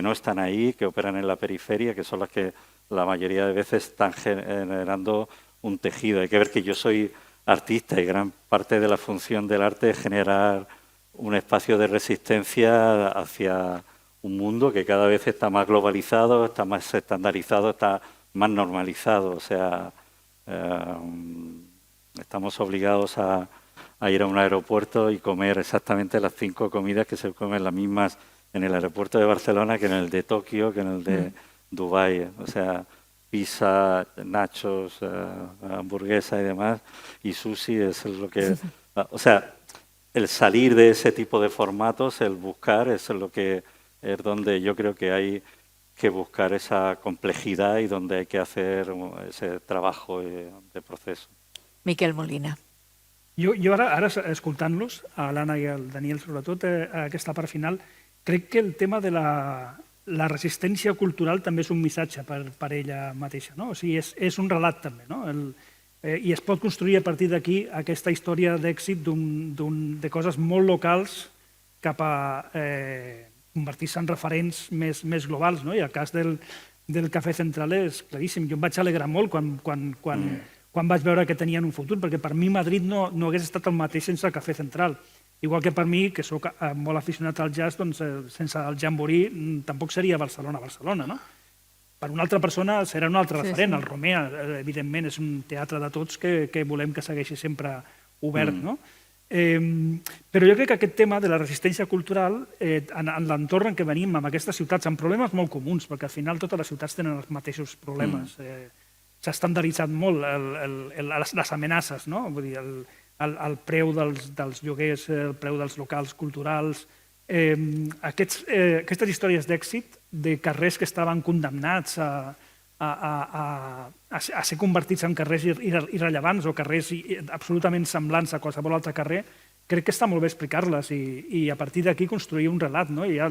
no están ahí, que operan en la periferia, que son las que la mayoría de veces están generando un tejido. Hay que ver que yo soy artista y gran parte de la función del arte es generar un espacio de resistencia hacia un mundo que cada vez está más globalizado, está más estandarizado, está más normalizado. O sea, estamos obligados a ir a un aeropuerto y comer exactamente las 5 comidas que se comen las mismas en el aeropuerto de Barcelona que en el de Tokio, que en el de Dubái. O sea, pizza, nachos, hamburguesa y demás, y sushi es lo que... O sea, el salir de ese tipo de formatos, el buscar, es donde yo creo que hay que buscar esa complejidad y donde hay que hacer ese trabajo de proceso. Miquel Molina. Jo ara escoltant-los, a l'Anna i al Daniel, sobretot, aquesta part final, crec que el tema de la resistència cultural també és un missatge per ella mateixa, no? O sigui, és un relat també, no? I es pot construir a partir d'aquí aquesta història d'èxit de coses molt locals cap a convertir-se en referents més globals, no? I el cas del Cafè Central és claríssim. Jo em vaig alegrar molt quan vaig veure que tenien un futur, perquè per mi Madrid no hagués estat el mateix sense el Cafè Central. Igual que per mi, que sóc molt aficionat al jazz, doncs sense el Jamboree tampoc seria Barcelona, no? Per una altra persona serà un altre referent. El Romea, evidentment, és un teatre de tots que volem que segueixi sempre obert, no? Però jo crec que aquest tema de la resistència cultural, en l'entorn en què venim, amb aquestes ciutats, amb problemes molt comuns, perquè al final totes les ciutats tenen els mateixos problemes. S'ha estandarditzat molt les amenaces, no? Vull dir, el preu dels lloguers, el preu dels locals culturals, aquestes històries d'èxit de carrers que estaven condemnats a ser convertits en carrers irrellevants o carrers absolutament semblants a qualsevol altre carrer, crec que està molt bé explicar-les i a partir d'aquí construir un relat, no? I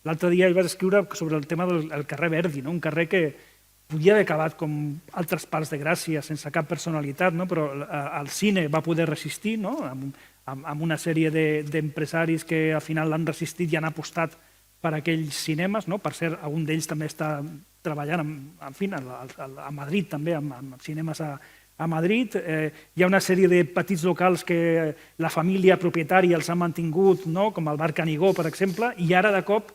L'altre dia vaig escriure sobre el tema del carrer Verdi, no? Un carrer que podia haver acabat com altres parts de Gràcia, sense cap personalitat, no? Però el cine va poder resistir, no? Amb una sèrie d'empresaris que al final l'han resistit i han apostat per aquells cinemes, no? Per cert, algun d'ells també està treballant a Madrid, també, amb cinemes a Madrid. Hi ha una sèrie de petits locals que la família propietària els ha mantingut, no? Com el Bar Canigó, per exemple, i ara de cop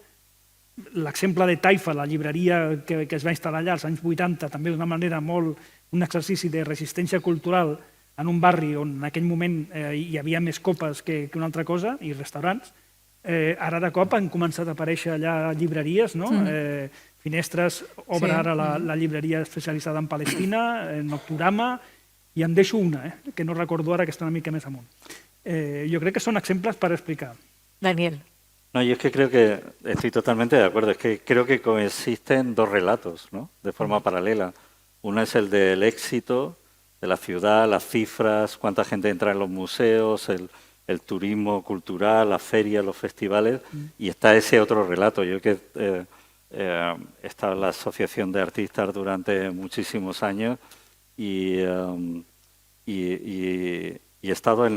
l'exemple de Taifa, la llibreria que es va instal·lar allà als anys 80, també d'una manera molt un exercici de resistència cultural en un barri on en aquell moment hi havia més copes que una altra cosa i restaurants, ara de cop han començat a aparèixer allà llibreries, no? Finestres obre ara la llibreria especialitzada en Palestina, Nocturama, i en deixo una, que no recordo ara, que està una mica més amunt. Jo crec que són exemples per explicar. Daniel. No, yo es que creo que estoy totalmente de acuerdo. Es que creo que coexisten dos relatos, ¿no? De forma paralela. Uno es el del éxito de la ciudad, las cifras, cuánta gente entra en los museos, el turismo cultural, las ferias, los festivales, y está ese otro relato. Yo que he estado en la Asociación de Artistas durante muchísimos años y he estado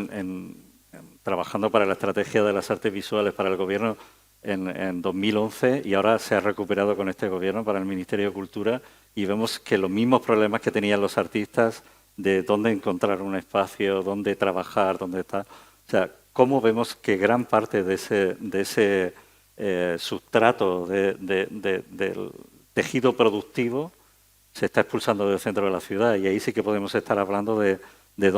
trabajando para la estrategia de las artes visuales para el gobierno en 2011 y ahora se ha recuperado con este gobierno para el Ministerio de Cultura y vemos que los mismos problemas que tenían los artistas de dónde encontrar un espacio, dónde trabajar, dónde estar. O sea, cómo vemos que gran parte de ese sustrato del tejido productivo se está expulsando del centro de la ciudad y ahí sí que podemos estar hablando de desde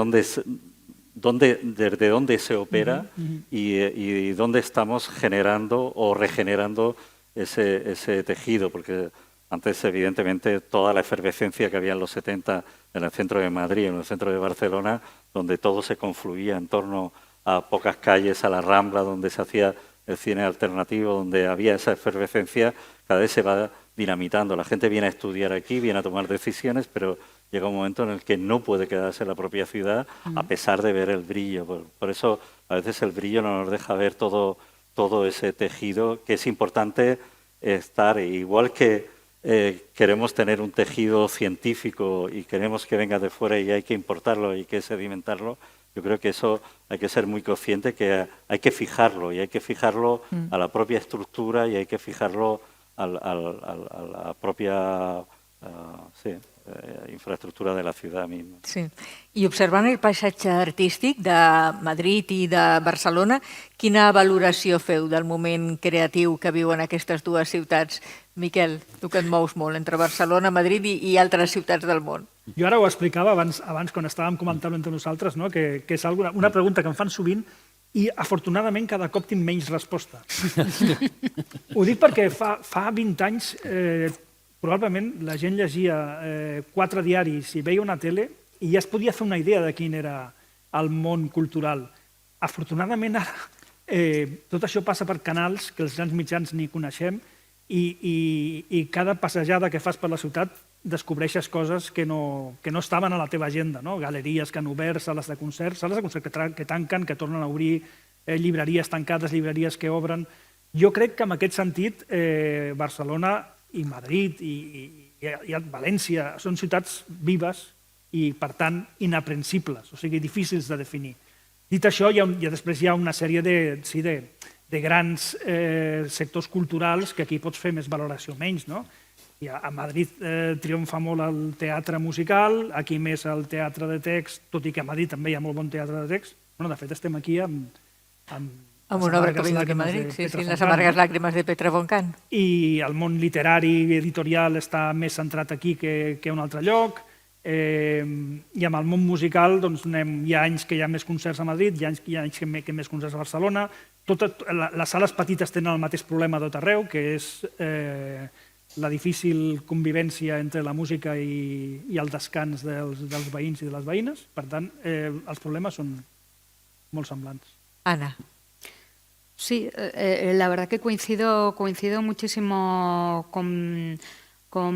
dónde se opera y dónde estamos generando o regenerando ese tejido, porque antes evidentemente toda la efervescencia que había en los 70 en el centro de Madrid, en el centro de Barcelona, donde todo se confluía en torno a pocas calles, a la Rambla, donde se hacía el cine alternativo, donde había esa efervescencia, cada vez se va dinamitando. La gente viene a estudiar aquí, viene a tomar decisiones, pero llega un momento en el que no puede quedarse en la propia ciudad a pesar de ver el brillo. Por eso a veces el brillo no nos deja ver todo ese tejido, que es importante estar. Igual que queremos tener un tejido científico y queremos que venga de fuera y hay que importarlo y hay que sedimentarlo, yo creo que eso hay que ser muy consciente que hay que fijarlo y hay que fijarlo a la propia estructura y hay que fijarlo a la propia infraestructura de la ciutat misma. Sí. I observant el paisatge artístic de Madrid i de Barcelona, quina valoració feu del moment creatiu que viuen aquestes dues ciutats? Miquel, tu que et mous molt entre Barcelona, Madrid i altres ciutats del món. Jo ara ho explicava abans quan estàvem comentant entre nosaltres, no? que és una pregunta que em fan sovint i afortunadament cada cop tinc menys resposta. Ho dic perquè fa 20 anys probablement la gent llegia 4 diaris i veia una tele i ja es podia fer una idea de quin era el món cultural. Afortunadament ara tot això passa per canals que els grans mitjans ni coneixem i cada passejada que fas per la ciutat descobreixes coses que no estaven a la teva agenda, no? Galeries que han obert, sales de concerts que tanquen, que tornen a obrir, llibreries tancades, llibreries que obren. Jo crec que en aquest sentit Barcelona i Madrid i València són ciutats vives i, per tant, inaprensibles, o sigui, difícils de definir. Dit això, després hi ha una sèrie de grans sectors culturals que aquí pots fer més valoració o menys, no? A Madrid triomfa molt el teatre musical, aquí més el teatre de text, tot i que a Madrid també hi ha molt bon teatre de text. De fet, estem aquí amb una obra que ha vingut a Madrid, sí, Les amargues làgrimes de Petra von Kant. I el món literari, editorial, està més centrat aquí que a un altre lloc. I amb el món musical hi ha anys que hi ha més concerts a Madrid, hi ha anys que hi ha més concerts a Barcelona. Les sales petites tenen el mateix problema a tot arreu, que és la difícil convivència entre la música i el descans dels veïns i de les veïnes. Per tant, els problemes són molt semblants. Ana. Sí, la verdad que coincido muchísimo con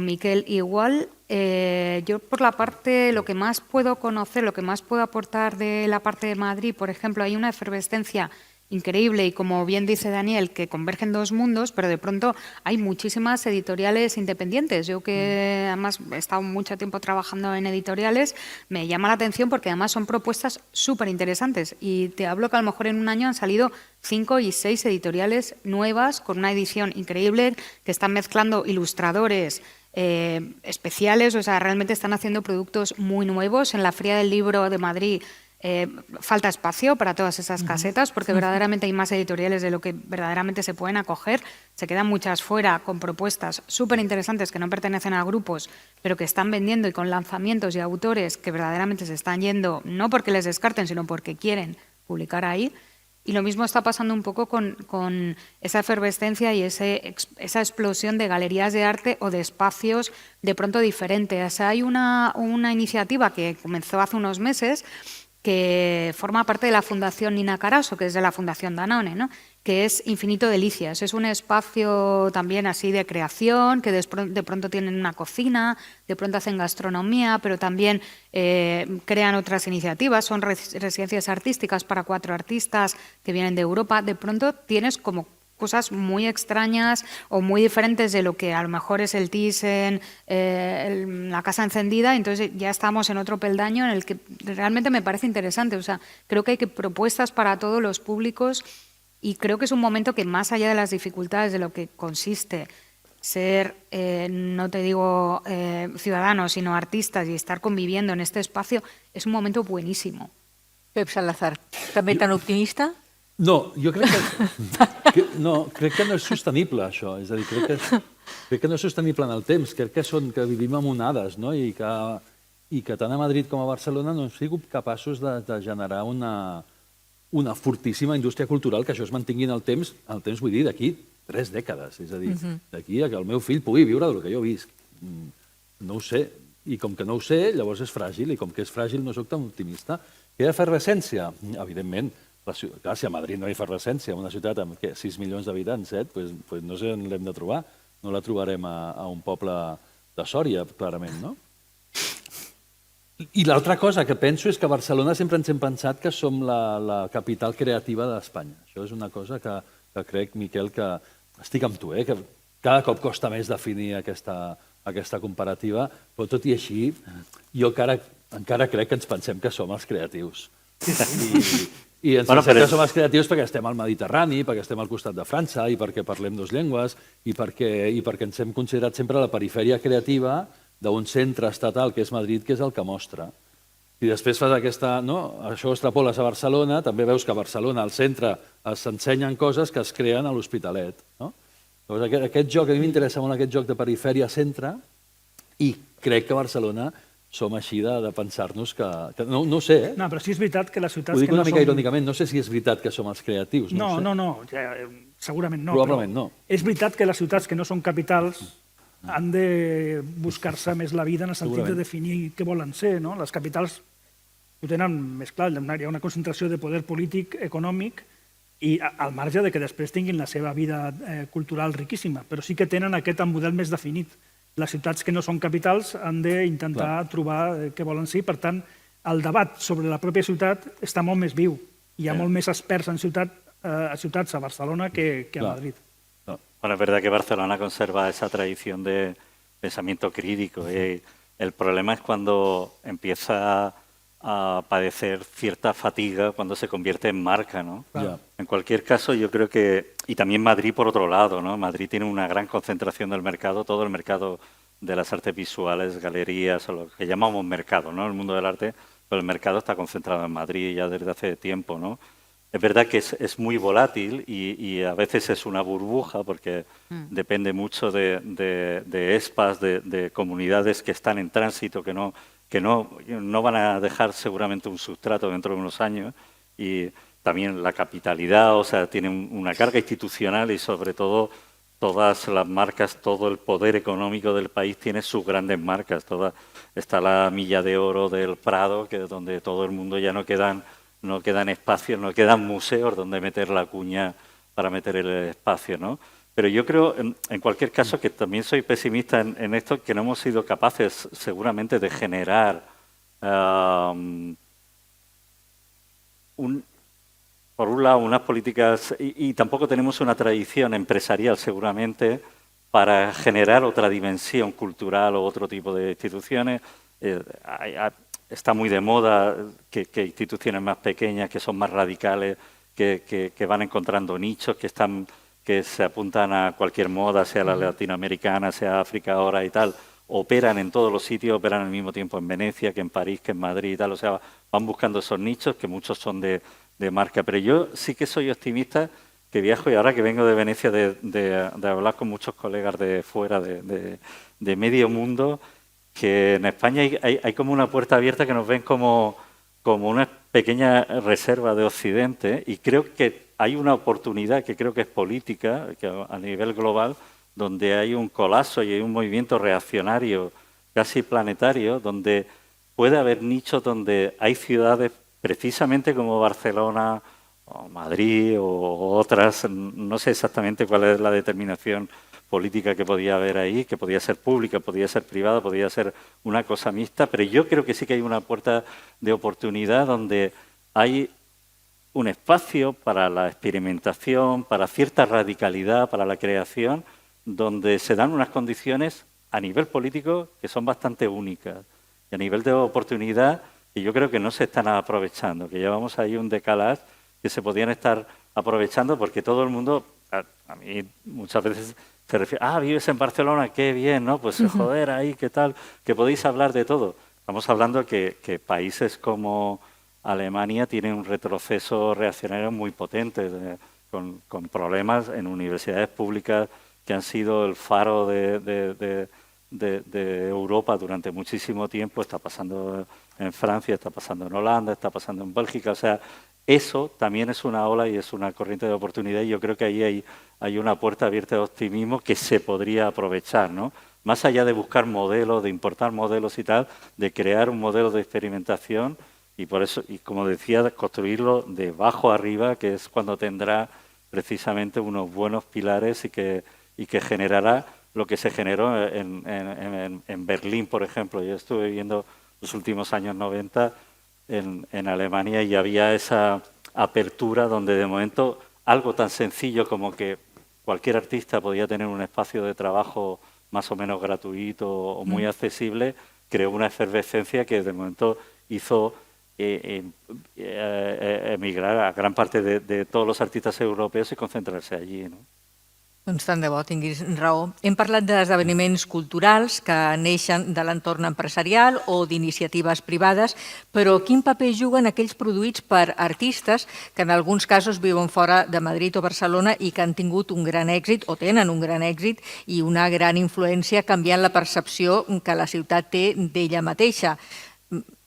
Miquel. Igual, yo por la parte, lo que más puedo conocer, lo que más puedo aportar de la parte de Madrid, por ejemplo, hay una efervescencia increíble y, como bien dice Daniel, que convergen dos mundos, pero de pronto hay muchísimas editoriales independientes. Yo, que además he estado mucho tiempo trabajando en editoriales, me llama la atención porque además son propuestas súper interesantes, y te hablo que a lo mejor en un año han salido 5 y 6 editoriales nuevas con una edición increíble, que están mezclando ilustradores especiales, o sea, realmente están haciendo productos muy nuevos. En la Feria del Libro de Madrid falta espacio para todas esas casetas, porque verdaderamente hay más editoriales de lo que verdaderamente se pueden acoger. Se quedan muchas fuera con propuestas súper interesantes que no pertenecen a grupos, pero que están vendiendo, y con lanzamientos y autores que verdaderamente se están yendo, no porque les descarten, sino porque quieren publicar ahí. Y lo mismo está pasando un poco con esa efervescencia y esa explosión de galerías de arte o de espacios de pronto diferentes. O sea, hay una iniciativa que comenzó hace unos meses, que forma parte de la Fundación Nina Carasso, que es de la Fundación Danone, ¿no?, que es Infinito Delicias. Es un espacio también así de creación, que de pronto tienen una cocina, de pronto hacen gastronomía, pero también crean otras iniciativas. Son residencias artísticas para 4 artistas que vienen de Europa. De pronto tienes como cosas muy extrañas o muy diferentes de lo que a lo mejor es el Thyssen, la Casa Encendida. Entonces ya estamos en otro peldaño en el que realmente me parece interesante. O sea, creo que hay propuestas para todos los públicos, y creo que es un momento que, más allá de las dificultades de lo que consiste ser, no te digo ciudadanos, sino artistas, y estar conviviendo en este espacio, es un momento buenísimo. Pep Salazar, també tan optimista? No, jo crec crec que no és sostenible, això. És a dir, crec que no és sostenible en el temps. Crec que vivim en onades, no? I que tant a Madrid com a Barcelona no hem sigut capaços de generar una fortíssima indústria cultural que això es mantingui en el temps vull dir, d'aquí 3 dècades. És a dir, d'aquí que el meu fill pugui viure del que jo visc. No ho sé. I com que no ho sé, llavors és fràgil, i com que és fràgil no soc tan optimista. Que hi ha efervescència? Evidentment. Clar, si a Madrid no hi ha efervescència, una ciutat amb 6 milions d'habitants, 7, doncs no sé on l'hem de trobar. No la trobarem a un poble de Sòria, clarament, no? I l'altra cosa que penso és que a Barcelona sempre ens hem pensat que som la capital creativa d'Espanya. Això és una cosa que crec, Miquel, que estic amb tu, que cada cop costa més definir aquesta comparativa, però tot i així jo encara crec que ens pensem que som els creatius. I ens pensem que som els creatius perquè estem al Mediterrani, perquè estem al costat de França, i perquè parlem 2 llengües, i perquè ens hem considerat sempre la perifèria creativa d'un centre estatal, que és Madrid, que és el que mostra. I després fas això ho extrapoles a Barcelona, també veus que a Barcelona, al centre, s'ensenyen coses que es creen a l'Hospitalet. Aquest joc, a mi m'interessa molt aquest joc de perifèria-centre, i crec que a Barcelona som així de pensar-nos que... No ho sé, eh? No, però sí és veritat que les ciutats... Ho dic una mica irònicament, no sé si és veritat que som els creatius. No, segurament no. Probablement no. És veritat que les ciutats que no són capitals han de buscar-se més la vida en el sentit de definir què volen ser, no? Les capitals ho tenen més clar, hi ha una concentració de poder polític, econòmic, i al marge de que després tinguin la seva vida cultural riquíssima, però sí que tenen aquest model més definit. Les ciutats que no són capitals han d'intentar trobar què volen ser. Per tant, el debat sobre la pròpia ciutat està molt més viu. Hi ha molt més experts en ciutats a Barcelona que a Madrid. Bueno, es verdad que Barcelona conserva esa tradición de pensamiento crítico. El problema es cuando empieza a padecer cierta fatiga, cuando se convierte en marca, ¿no? Claro. En cualquier caso, yo creo que... Y también Madrid, por otro lado, ¿no? Madrid tiene una gran concentración del mercado, todo el mercado de las artes visuales, galerías, o lo que llamamos mercado, ¿no? El mundo del arte, pero el mercado está concentrado en Madrid ya desde hace tiempo, ¿no? Es verdad que es muy volátil y a veces es una burbuja porque depende mucho de expas, de comunidades que están en tránsito, que no van a dejar seguramente un sustrato dentro de unos años, y también la capitalidad, o sea, tiene una carga institucional y sobre todo todas las marcas, todo el poder económico del país tiene sus grandes marcas. Está la Milla de Oro del Prado, que es donde todo el mundo ya no quedan espacios, no quedan museos donde meter la cuña para meter el espacio, ¿no? Pero yo creo, en cualquier caso, que también soy pesimista en esto, que no hemos sido capaces seguramente de generar por un lado, unas políticas, y tampoco tenemos una tradición empresarial seguramente para generar otra dimensión cultural o otro tipo de instituciones. Está muy de moda que instituciones más pequeñas, que son más radicales, que van encontrando nichos, que se apuntan a cualquier moda, sea la latinoamericana, sea África ahora y tal, operan en todos los sitios, operan al mismo tiempo en Venecia, que en París, que en Madrid y tal, o sea, van buscando esos nichos, que muchos son de marca. Pero yo sí que soy optimista, que viajo y ahora que vengo de Venecia de hablar con muchos colegas de fuera, de medio mundo, que en España hay como una puerta abierta que nos ven como una pequeña reserva de Occidente, y creo que hay una oportunidad que creo que es política, que a nivel global, donde hay un colapso y hay un movimiento reaccionario casi planetario, donde puede haber nichos donde hay ciudades precisamente como Barcelona o Madrid o otras, no sé exactamente cuál es la determinación política que podía haber ahí, que podía ser pública, podía ser privada, podía ser una cosa mixta, pero yo creo que sí que hay una puerta de oportunidad donde hay un espacio para la experimentación, para cierta radicalidad, para la creación, donde se dan unas condiciones a nivel político que son bastante únicas, y a nivel de oportunidad que yo creo que no se están aprovechando, que llevamos ahí un decalaje que se podían estar aprovechando, porque todo el mundo, a mí muchas veces se refiere, vives en Barcelona, qué bien, ¿no? Pues joder, ahí, ¿qué tal? Que podéis hablar de todo. Estamos hablando que países como Alemania tienen un retroceso reaccionario muy potente, con problemas en universidades públicas que han sido el faro de Europa durante muchísimo tiempo. Está pasando en Francia, está pasando en Holanda, está pasando en Bélgica. O sea, eso también es una ola y es una corriente de oportunidad, y yo creo que ahí hay una puerta abierta de optimismo que se podría aprovechar, ¿no? Más allá de buscar modelos, de importar modelos y tal, de crear un modelo de experimentación, y por eso, y como decía, construirlo de abajo arriba, que es cuando tendrá precisamente unos buenos pilares y que generará lo que se generó en Berlín, por ejemplo. Yo estuve viviendo los últimos años 90 en Alemania, y había esa apertura donde de momento algo tan sencillo como que cualquier artista podía tener un espacio de trabajo más o menos gratuito o muy accesible, creó una efervescencia que de momento hizo emigrar a gran parte de todos los artistas europeos y concentrarse allí, ¿no? Doncs tant de bo, tinguis raó. Hem parlat d'esdeveniments culturals que neixen de l'entorn empresarial o d'iniciatives privades, però quin paper juguen aquells produïts per artistes que en alguns casos viuen fora de Madrid o Barcelona i que han tingut un gran èxit o tenen un gran èxit i una gran influència canviant la percepció que la ciutat té d'ella mateixa?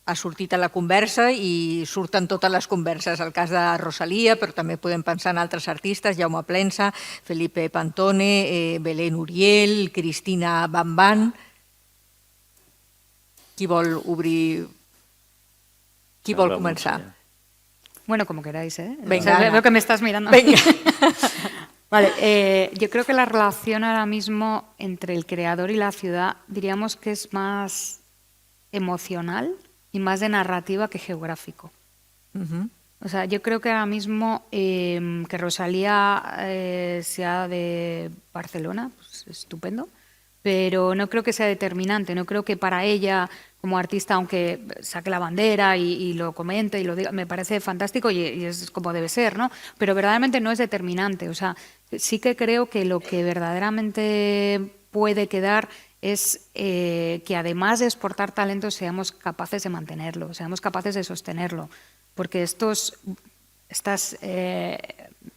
Ha sortit a la conversa i surten totes les converses. El cas de Rosalía, però també podem pensar en altres artistes, Jaume Plensa, Felipe Pantone, Belén Uriel, Cristina Bamban. Qui vol obrir? Qui vol començar? Bueno, como queráis, ¿eh? Venga, o sea, veo que me estás mirando. Venga. Vale, yo creo que la relación ahora mismo entre el creador y la ciudad, diríamos que es más emocional y más de narrativa que geográfico. O sea, yo creo que ahora mismo que Rosalía sea de Barcelona, pues estupendo, pero no creo que sea determinante. No creo que para ella, como artista, aunque saque la bandera y lo comente y lo diga, me parece fantástico y es como debe ser, ¿no? Pero verdaderamente no es determinante. O sea, sí que creo que lo que verdaderamente puede quedar es que además de exportar talentos seamos capaces de mantenerlo, seamos capaces de sostenerlo, porque estas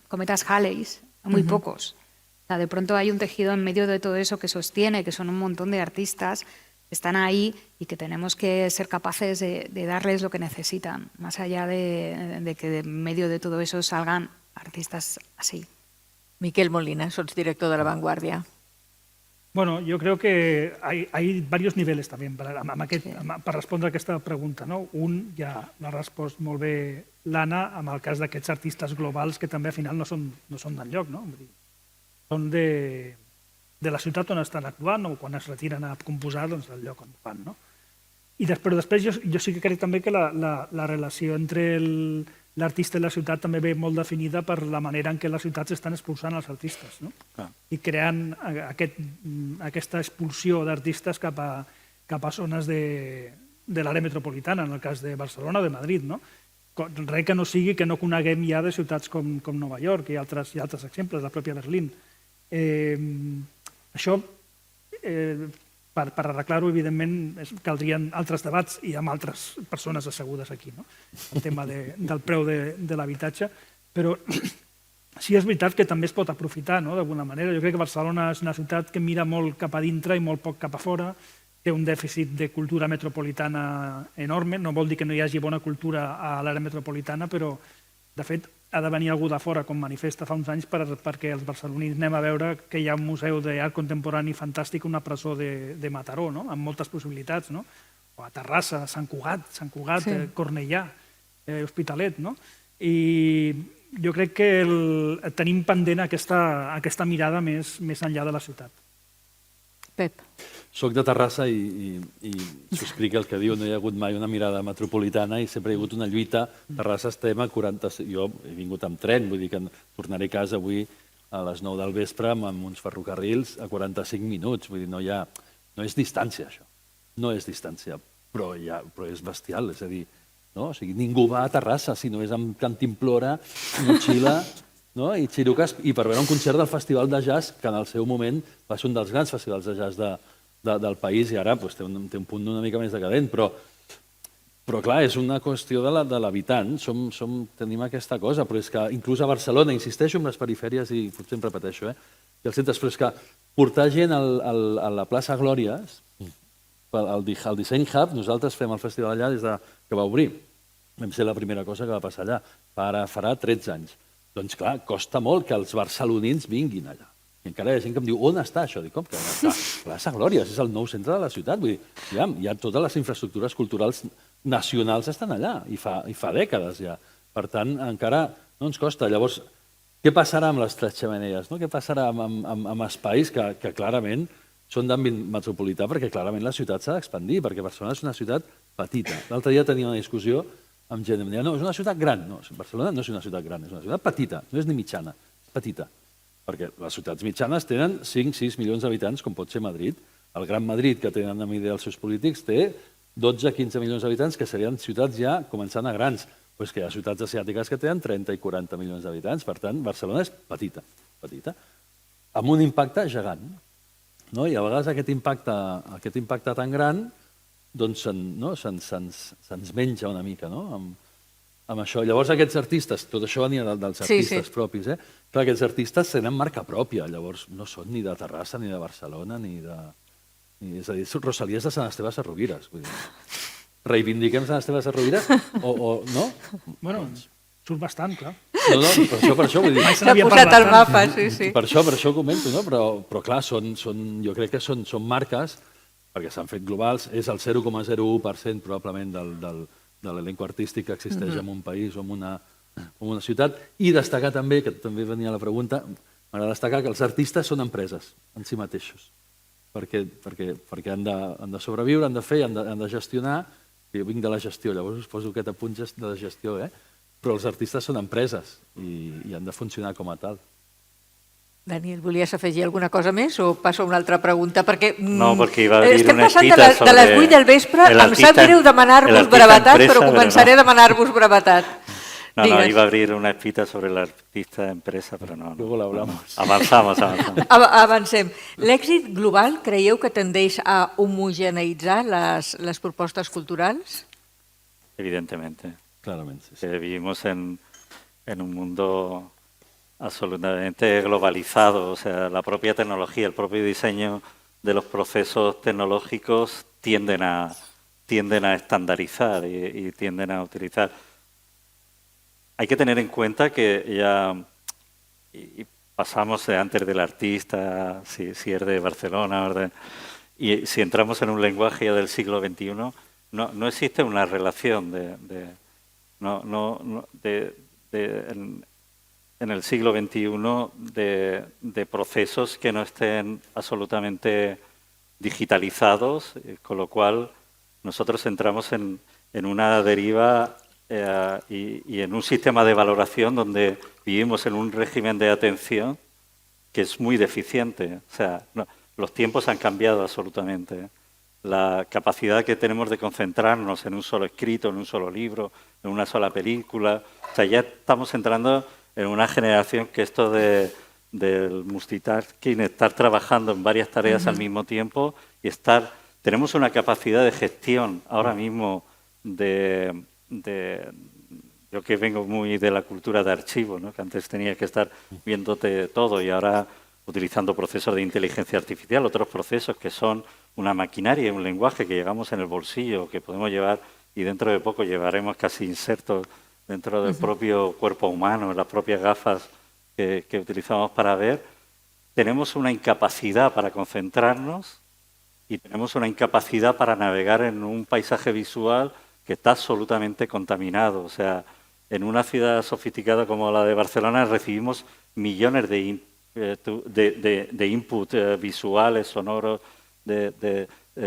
cometas Halley's, muy pocos. O sea, de pronto hay un tejido en medio de todo eso que sostiene, que son un montón de artistas que están ahí y que tenemos que ser capaces de darles lo que necesitan, más allá de que de medio de todo eso salgan artistas así. Miquel Molina, sots director de La Vanguardia. Bueno, jo crec que hay varios niveles també per respondre a aquesta pregunta. No? Un ja l'ha respost molt bé l'Anna amb el cas d'aquests artistes globals que també al final no són d'enlloc. No? Són de la ciutat on estan actuant o quan es retiren a composar doncs, del lloc on fan. No? Però després jo sí que crec també que la relació entre l'artista i la ciutat també ve molt definida per la manera en què les ciutats estan expulsant els artistes, no? I creant aquesta expulsió d'artistes cap a zones de l'àrea metropolitana, en el cas de Barcelona o de Madrid, no? Res que no sigui que no coneguem ja de ciutats com Nova York, i altres exemples, la pròpia Berlín. Això, per arreglar-ho, evidentment, caldrien altres debats i amb altres persones assegudes aquí, no? El tema del preu de l'habitatge, però sí és veritat que també es pot aprofitar, no?, d'alguna manera. Jo crec que Barcelona és una ciutat que mira molt cap a dintre i molt poc cap a fora, té un dèficit de cultura metropolitana enorme, no vol dir que no hi hagi bona cultura a l'àrea metropolitana, però, de fet, ha de venir algú de fora, com manifesta fa uns anys, perquè els barcelonins anem a veure que hi ha un museu d'art contemporani fantàstic, una presó de Mataró, no?, amb moltes possibilitats, no?, o a Terrassa, Sant Cugat, sí. Cornellà, Hospitalet, no? I jo crec que tenim pendent aquesta mirada més enllà de la ciutat. Pep. Soc de Terrassa i subscric el que diu, no hi ha hagut mai una mirada metropolitana i sempre hi ha hagut una lluita. Terrassa estem a 45... Jo he vingut amb tren, vull dir que tornaré a casa avui a les 9 del vespre amb uns ferrocarrils a 45 minuts. Vull dir, no és distància, això. No és distància, però és bestial, és a dir, no? O sigui, ningú va a Terrassa si no és amb cantimplora, motxilla, no? I xiruques, i per veure un concert del Festival de Jazz, que en el seu moment va ser un dels grans festivals de jazz del país i ara té un punt una mica més decadent, però clar, és una qüestió de l'habitant, tenim aquesta cosa, però és que inclús a Barcelona, insisteixo en les perifèries i potser em repeteixo, i els centres, però és que portar gent a la plaça Glòries, al Design Hub, nosaltres fem el festival allà des que va obrir, vam ser la primera cosa que va passar allà, farà 13 anys. Doncs clar, costa molt que els barcelonins vinguin allà. I encara hi ha gent que em diu, on està això? Dic, com que està? Plaça Glòries, és el nou centre de la ciutat. Vull dir, hi ha totes les infraestructures culturals nacionals estan allà, i fa dècades ja. Per tant, encara no ens costa. Llavors, què passarà amb les tres xemeneies? Què passarà amb espais que clarament són d'àmbit metropolità, perquè clarament la ciutat s'ha d'expandir, perquè Barcelona és una ciutat petita. L'altre dia tenia una discussió amb gent, em deia, no, és una ciutat gran. No, Barcelona no és una ciutat gran, és una ciutat petita, no és ni mitjana, és petita. Perquè les ciutats mitjanes tenen 5-6 milions d'habitants, com pot ser Madrid. El Gran Madrid, que tenen a idea els seus polítics, té 12-15 milions d'habitants, que serien ciutats ja començant a grans. Però és que hi ha ciutats asiàtiques que tenen 30 i 40 milions d'habitants. Per tant, Barcelona és petita, amb un impacte gegant. I a vegades aquest impacte tan gran se'ns menja una mica amb això. Llavors aquests artistes, tot això venia dels artistes propis, però aquests artistes tenen marca pròpia, llavors no són ni de Terrassa, ni de Barcelona, és a dir, Rosalía és de Sant Esteve Sesrovires. Reivindiquem Sant Esteve Sesrovires o no? Bueno, surt bastant, clar. No, per això vull dir... S'ha posat al mapa, sí. Per això ho comento, però clar, jo crec que són marques, perquè s'han fet globals, és el 0,01% probablement de l'elenco artístic que existeix en un país o en una ciutat, i destacar també, que també venia la pregunta, m'agrada destacar que els artistes són empreses en si mateixos, perquè han de sobreviure, han de fer, han de gestionar. Jo vinc de la gestió, llavors us poso aquest apunt de la gestió, però els artistes són empreses i han de funcionar com a tal. Daniel, volies afegir alguna cosa més o passo a una altra pregunta? No, perquè iba a dir una espita sobre... De les 8 del vespre, em sap greu demanar-vos brevetat, però començaré a demanar-vos brevetat. No, iba a abrir una espita sobre el artista empresa, però no. Luego lo hablamos. Avanzamos. Avancem. L'èxit global creieu que tendeix a homogeneïtzar les propostes culturals? Evidentemente. Claramente. Sí. Vivimos en un mundo absolutamente globalizado, o sea, la propia tecnología, el propio diseño de los procesos tecnológicos tienden a estandarizar y tienden a utilizar. Hay que tener en cuenta que ya y pasamos de antes del artista, si es de Barcelona, ¿verdad? Y si entramos en un lenguaje ya del siglo XXI, no existe una relación en el siglo XXI de procesos que no estén absolutamente digitalizados, con lo cual nosotros entramos en una deriva y en un sistema de valoración donde vivimos en un régimen de atención que es muy deficiente. O sea, los tiempos han cambiado absolutamente. La capacidad que tenemos de concentrarnos en un solo escrito, en un solo libro, en una sola película. O sea, ya estamos entrando en una generación que esto del multitasking, estar trabajando en varias tareas al mismo tiempo y tenemos una capacidad de gestión ahora mismo yo que vengo muy de la cultura de archivo, ¿no? Que antes tenía que estar viéndote todo y ahora utilizando procesos de inteligencia artificial, otros procesos que son una maquinaria y un lenguaje que llevamos en el bolsillo, que podemos llevar y dentro de poco llevaremos casi insertos dentro del propio cuerpo humano, en las propias gafas que utilizamos para ver. Tenemos una incapacidad para concentrarnos y tenemos una incapacidad para navegar en un paisaje visual que está absolutamente contaminado. O sea, en una ciudad sofisticada como la de Barcelona recibimos millones de input visuales, sonoros,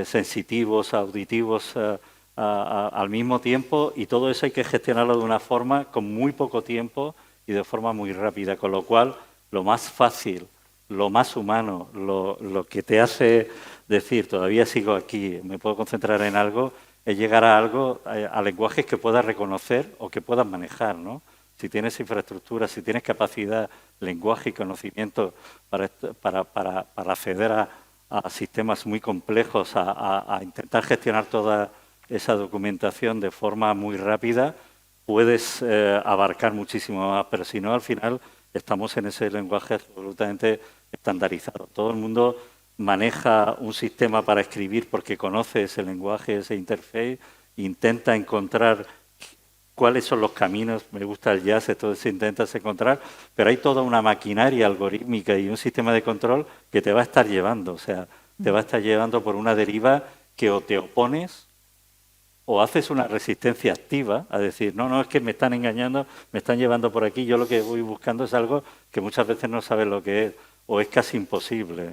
sensitivos, auditivos al mismo tiempo, y todo eso hay que gestionarlo de una forma con muy poco tiempo y de forma muy rápida, con lo cual lo más fácil, lo más humano, lo que te hace decir todavía sigo aquí, me puedo concentrar en algo, es llegar a algo, a lenguajes que puedas reconocer o que puedas manejar, ¿no? Si tienes infraestructura, si tienes capacidad, lenguaje y conocimiento para acceder a sistemas muy complejos, a intentar gestionar toda esa documentación de forma muy rápida, puedes abarcar muchísimo más, pero si no, al final estamos en ese lenguaje absolutamente estandarizado. Todo el mundo maneja un sistema para escribir porque conoce ese lenguaje, ese interface, intenta encontrar cuáles son los caminos, me gusta el jazz, todo se intenta encontrar, pero hay toda una maquinaria algorítmica y un sistema de control que te va a estar llevando, o sea, te va a estar llevando por una deriva que o te opones o haces una resistencia activa a decir, no, es que me están engañando, me están llevando por aquí, yo lo que voy buscando es algo que muchas veces no sabes lo que es, o es casi impossible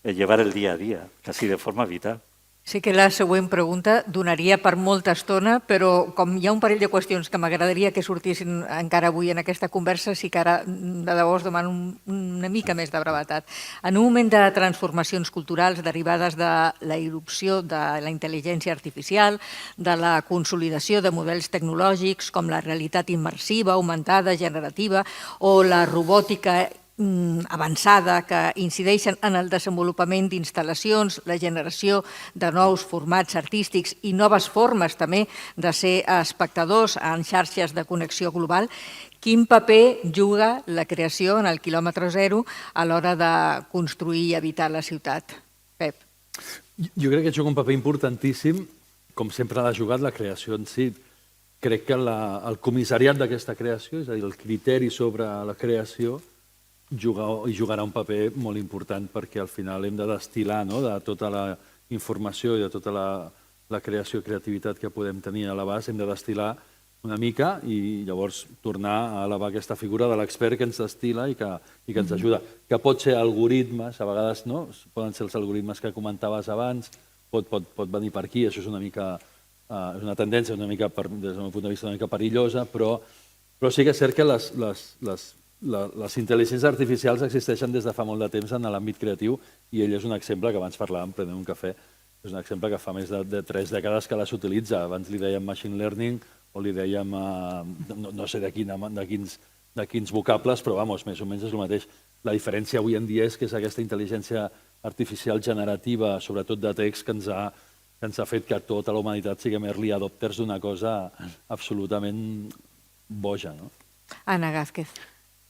llevar el dia a dia, quasi de forma vital. Sé que la següent pregunta donaria per molta estona, però com hi ha un parell de qüestions que m'agradaria que sortissin encara avui en aquesta conversa, sí que ara de debò us demano una mica més de brevetat. En un moment de transformacions culturals derivades de la irrupció de la intel·ligència artificial, de la consolidació de models tecnològics com la realitat immersiva, augmentada, generativa, o la robòtica avançada que incideixen en el desenvolupament d'instal·lacions, la generació de nous formats artístics i noves formes també de ser espectadors en xarxes de connexió global, quin paper juga la creació en el quilòmetre zero a l'hora de construir i habitar la ciutat? Pep. Jo crec que juga un paper importantíssim, com sempre l'ha jugat la creació en si. Crec que el comissariat d'aquesta creació, és a dir, el criteri sobre la creació, jugarà un paper molt important perquè al final hem de destil·lar de tota la informació i de tota la creació i creativitat que podem tenir a l'abast, hem de destil·lar una mica i llavors tornar a elevar aquesta figura de l'expert que ens destil·la i que ens ajuda. Que pot ser algoritmes, a vegades poden ser els algoritmes que comentaves abans, pot venir per aquí, això és una mica, és una tendència una mica, des del meu punt de vista, una mica perillosa, però sí que és cert que les intel·ligències artificials existeixen des de fa molt de temps en l'àmbit creatiu i ell és un exemple que abans parlàvem, prenem un cafè, és un exemple que fa més de 3 dècades que les utilitza. Abans li dèiem machine learning o li dèiem, no sé de quins vocables, però més o menys és el mateix. La diferència avui en dia és que és aquesta intel·ligència artificial generativa, sobretot de text, que ens ha fet que tota la humanitat siguem early adopters d'una cosa absolutament boja. Ana Gázquez.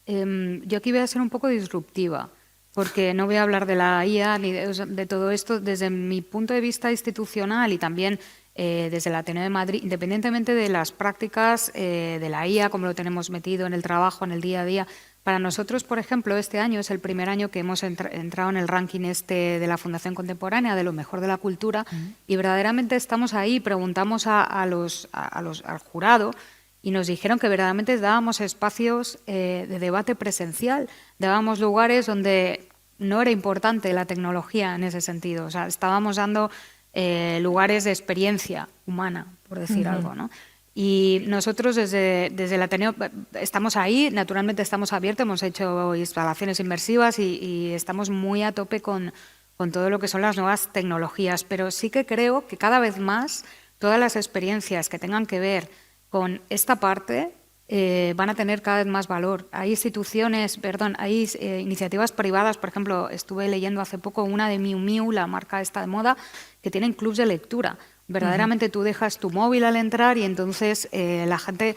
Yo aquí voy a ser un poco disruptiva, porque no voy a hablar de la IA ni de todo esto desde mi punto de vista institucional y también desde el Ateneo de Madrid, independientemente de las prácticas de la IA, como lo tenemos metido en el trabajo, en el día a día. Para nosotros, por ejemplo, este año es el primer año que hemos entrado en el ranking de la Fundación Contemporánea de lo mejor de la cultura y verdaderamente estamos ahí, preguntamos al jurado y nos dijeron que verdaderamente dábamos espacios de debate presencial, dábamos lugares donde no era importante la tecnología en ese sentido, o sea, estábamos dando lugares de experiencia humana, por decir algo, ¿no? Y nosotros desde el Ateneo estamos ahí, naturalmente estamos abiertos, hemos hecho instalaciones inmersivas y estamos muy a tope con todo lo que son las nuevas tecnologías, pero sí que creo que cada vez más todas las experiencias que tengan que ver con esta parte van a tener cada vez más valor. Hay iniciativas privadas, por ejemplo, estuve leyendo hace poco una de Miu Miu, la marca esta de moda, que tienen clubs de lectura. Verdaderamente tú dejas tu móvil al entrar y entonces la gente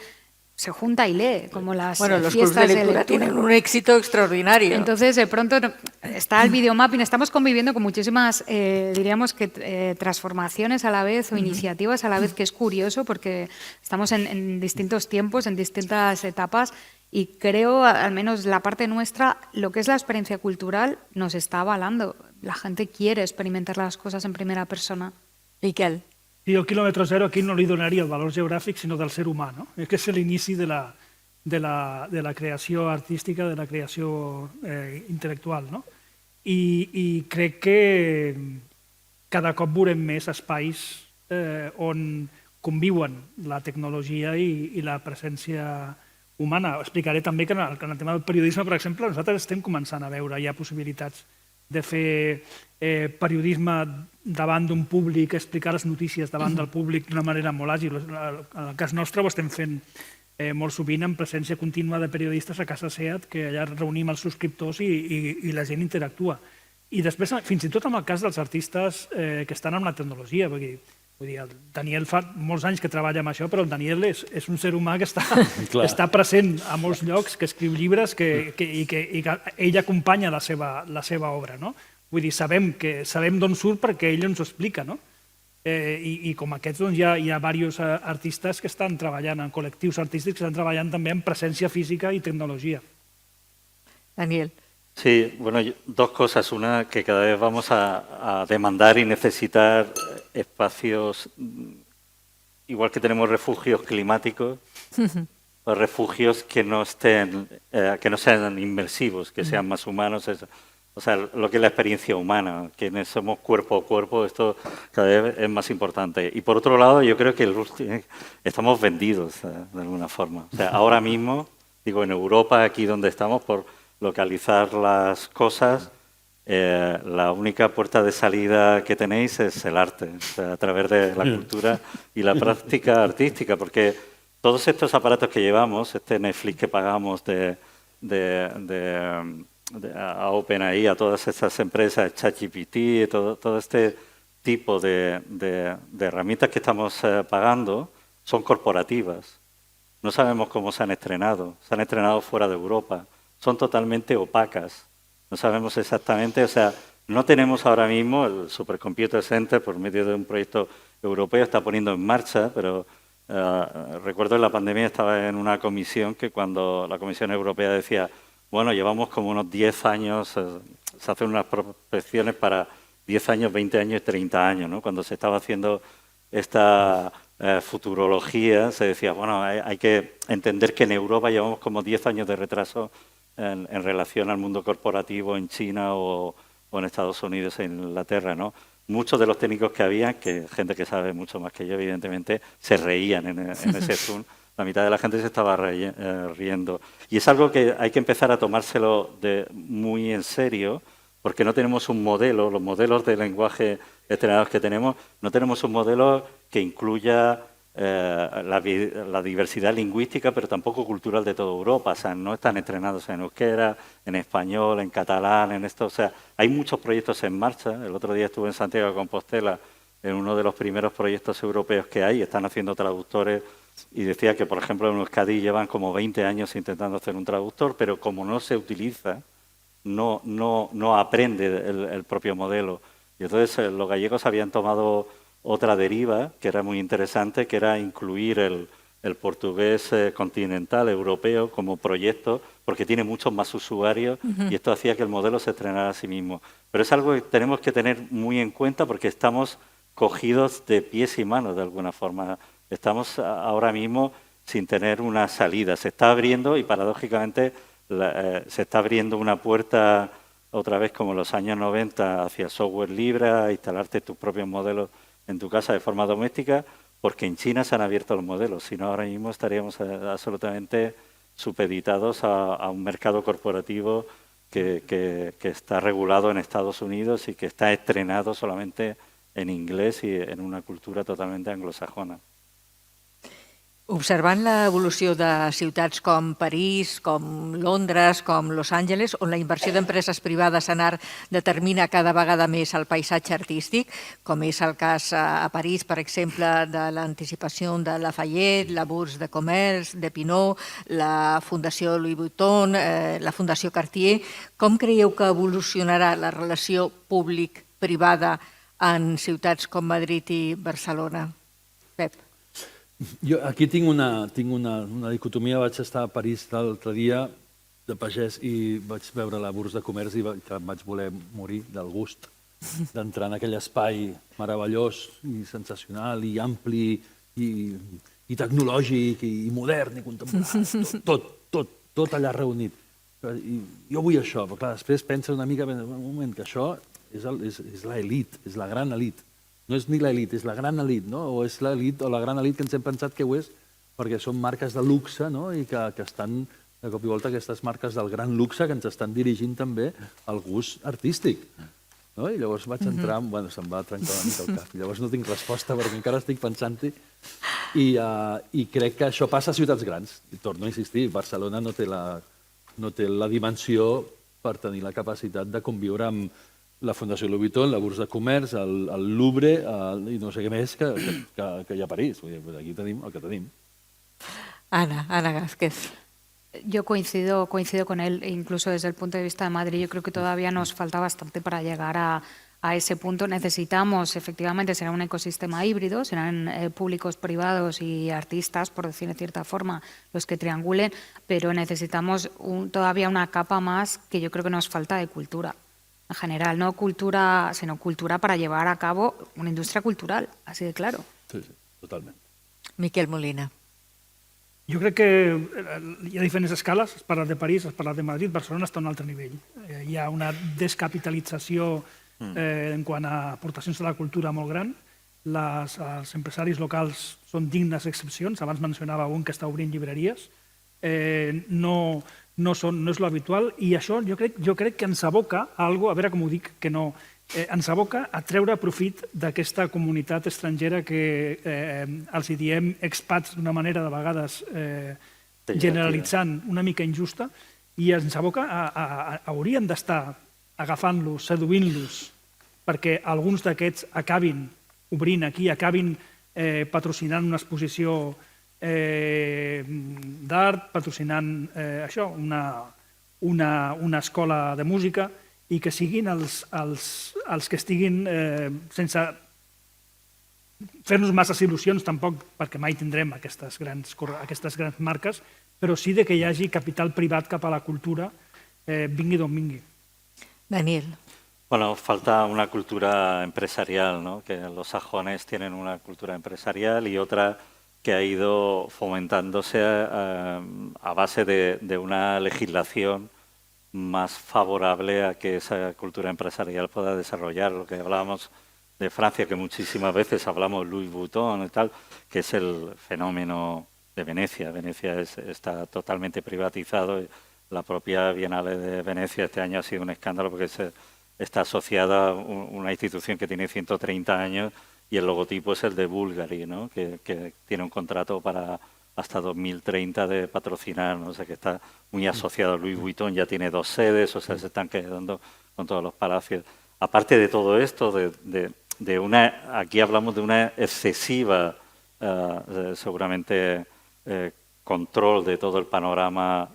se junta y lee, como las Bueno, los clubs fiestas de lectura tienen un éxito extraordinario. Entonces, de pronto está el videomapping. Estamos conviviendo con muchísimas, diríamos que transformaciones a la vez o iniciativas a la vez, que es curioso porque estamos en distintos tiempos, en distintas etapas, y creo, al menos la parte nuestra, lo que es la experiencia cultural nos está avalando. La gente quiere experimentar las coses en primera persona. Miquel. Sí, el quilòmetre zero aquí no li donaria el valor geogràfic, sinó del ser humà, no? Que és l'inici de la creació artística, de la creació intel·lectual, no? I crec que cada cop veurem més espais on conviuen la tecnologia i la presència humana. Explicaré també que en el tema del periodisme, per exemple, nosaltres estem començant a veure, hi ha possibilitats de fer periodisme davant d'un públic, explicar les notícies davant del públic d'una manera molt àgil. En el cas nostre ho estem fent molt sovint en presència contínua de periodistes a Casa SEAT, que allà reunim els subscriptors i la gent interactua. I després, fins i tot en el cas dels artistes que estan amb la tecnologia, perquè el Daniel fa molts anys que treballa amb això, però el Daniel és un ser humà que està present a molts llocs, que escriu llibres i que ell acompanya la seva obra, no? Vull dir, sabem d'on surt perquè ell ens ho explica, no? I com aquests hi ha diversos artistes que estan treballant, en col·lectius artístics que estan treballant també en presència física i tecnologia. Daniel. Sí, bueno, dos cosas. Una, que cada vez vamos a demandar y necesitar espacios, igual que tenemos refugios climáticos, refugios que no sean inmersivos, que sean más humanos. O sea, lo que es la experiencia humana, quienes somos cuerpo a cuerpo, esto cada vez es más importante. Y por otro lado, yo creo que estamos vendidos de alguna forma. O sea, ahora mismo, digo, en Europa, aquí donde estamos, por localizar las cosas, la única puerta de salida que tenéis es el arte, o sea, a través de la cultura y la práctica artística, porque todos estos aparatos que llevamos, este Netflix que pagamos a OpenAI, a todas estas empresas, ChatGPT, todo este tipo de herramientas que estamos pagando, son corporativas. No sabemos cómo se han estrenado fuera de Europa, son totalmente opacas. No sabemos exactamente, o sea, no tenemos ahora mismo el Supercomputer Center, por medio de un proyecto europeo, está poniendo en marcha, pero recuerdo en la pandemia estaba en una comisión que cuando la Comisión Europea decía, bueno, llevamos como unos 10 años, se hacen unas prospecciones para 10 años, 20 años y 30 años, ¿no? Cuando se estaba haciendo esta futurología, se decía, bueno, hay que entender que en Europa llevamos como 10 años de retraso en relación al mundo corporativo en China o en Estados Unidos e Inglaterra, ¿no? Muchos de los técnicos que había, que gente que sabe mucho más que yo, evidentemente, se reían en ese Zoom. La mitad de la gente se estaba riendo. Y es algo que hay que empezar a tomárselo muy en serio, porque no tenemos un modelo, los modelos de lenguaje estrenados que tenemos, no tenemos un modelo que incluya la diversidad lingüística, pero tampoco cultural de toda Europa. O sea, no están estrenados en euskera, en español, en catalán, en esto. O sea, hay muchos proyectos en marcha. El otro día estuve en Santiago de Compostela en uno de los primeros proyectos europeos que hay. Están haciendo traductores y decía que, por ejemplo, en Euskadi llevan como 20 años intentando hacer un traductor, pero como no se utiliza, no aprende el propio modelo. Y entonces los gallegos habían tomado otra deriva que era muy interesante, que era incluir el portugués continental europeo como proyecto, porque tiene muchos más usuarios y esto hacía que el modelo se estrenara a sí mismo. Pero es algo que tenemos que tener muy en cuenta porque estamos cogidos de pies y manos de alguna forma. Estamos ahora mismo sin tener una salida. Se está abriendo y paradójicamente se está abriendo una puerta otra vez como en los años 90 hacia el software libre, a instalarte tus propios modelos en tu casa de forma doméstica, porque en China se han abierto los modelos, si no ahora mismo estaríamos absolutamente supeditados a un mercado corporativo que está regulado en Estados Unidos y que está estrenado solamente en inglés y en una cultura totalmente anglosajona. Observant l'evolució de ciutats com París, com Londres, com Los Angeles, on la inversió d'empreses privades en art determina cada vegada més el paisatge artístic, com és el cas a París, per exemple, de l'anticipació de Lafayette, la Bourse de Commerce, de Pinot, la Fundació Louis Vuitton, la Fundació Cartier, com creieu que evolucionarà la relació públic-privada en ciutats com Madrid i Barcelona? Pep. Jo aquí tinc una dicotomia. Vaig estar a París l'altre dia de pagès i vaig veure la Bourse de Comerç i em vaig voler morir del gust d'entrar en aquell espai meravellós i sensacional i ampli i tecnològic i modern i contemporani. Tot allà reunit. I jo vull això, però clar, després pensa una mica, un moment, que això és l'elit, és la gran elit. No és ni l'elit, és la gran elit, no? O és l'elit o la gran elit que ens hem pensat que ho és perquè són marques de luxe, no? I que estan, de cop i volta, aquestes marques del gran luxe que ens estan dirigint també al gust artístic. No? I llavors vaig entrar, bueno, se'm va trencar una mica el cap. Llavors no tinc resposta perquè encara estic pensant-hi. I crec que això passa a ciutats grans. I torno a insistir, Barcelona no té la dimensió per tenir la capacitat de conviure amb la Fundació Louis Vuitton, la Bourse de Comerç, el Louvre i no sé què més que hi ha a París. Aquí tenim el que tenim. Ana Gázquez. Yo coincido con él, incluso desde el punto de vista de Madrid. Yo creo que todavía nos falta bastante para llegar a ese punto. Necesitamos, efectivamente, será un ecosistema híbrido, serán públicos, privados y artistas, por decir de cierta forma, los que triangulen, pero necesitamos todavía una capa más que yo creo que nos falta de cultura. En general, no cultura, sino cultura para llevar a cabo una industria cultural, así de claro. Sí, totalment. Miquel Molina. Jo crec que hi ha diferents escales, has parlat de París, has parlat de Madrid, Barcelona està a un altre nivell. Hi ha una descapitalització en quant a aportacions a la cultura molt gran. Els empresaris locals són dignes excepcions, abans mencionava un que està obrint llibreries. No és l'habitual i això jo crec que ens aboca a alguna cosa, a veure com ho dic, que no, ens aboca a treure profit d'aquesta comunitat estrangera que els hi diem expats d'una manera de vegades generalitzant una mica injusta i ens aboca hauríem d'estar agafant-los, seduint-los perquè alguns d'aquests acabin obrint aquí, acabin patrocinant una exposició d'art, patrocinant això, una escola de música i que siguin els que estiguin sense fer-nos masses il·lusions tampoc, perquè mai tindrem aquestes grans marques, però sí que hi hagi capital privat cap a la cultura, vingui d'on vingui. Daniel. Bueno, falta una cultura empresarial, ¿no? Que los sajones tienen una cultura empresarial y otra que ha ido fomentándose a base de una legislación más favorable a que esa cultura empresarial pueda desarrollar. Lo que hablábamos de Francia, que muchísimas veces hablamos Louis Vuitton y tal, que es el fenómeno de Venecia. Venecia está totalmente privatizado. La propia Bienal de Venecia este año ha sido un escándalo porque está asociada a una institución que tiene 130 años y el logotipo es el de Bulgari, ¿no? Que tiene un contrato para hasta 2030 de patrocinar, ¿no? O sea, que está muy asociado a Louis Vuitton, ya tiene 2 sedes, o sea, se están quedando con todos los palacios. Aparte de todo esto, aquí hablamos de una excesiva, seguramente, control de todo el panorama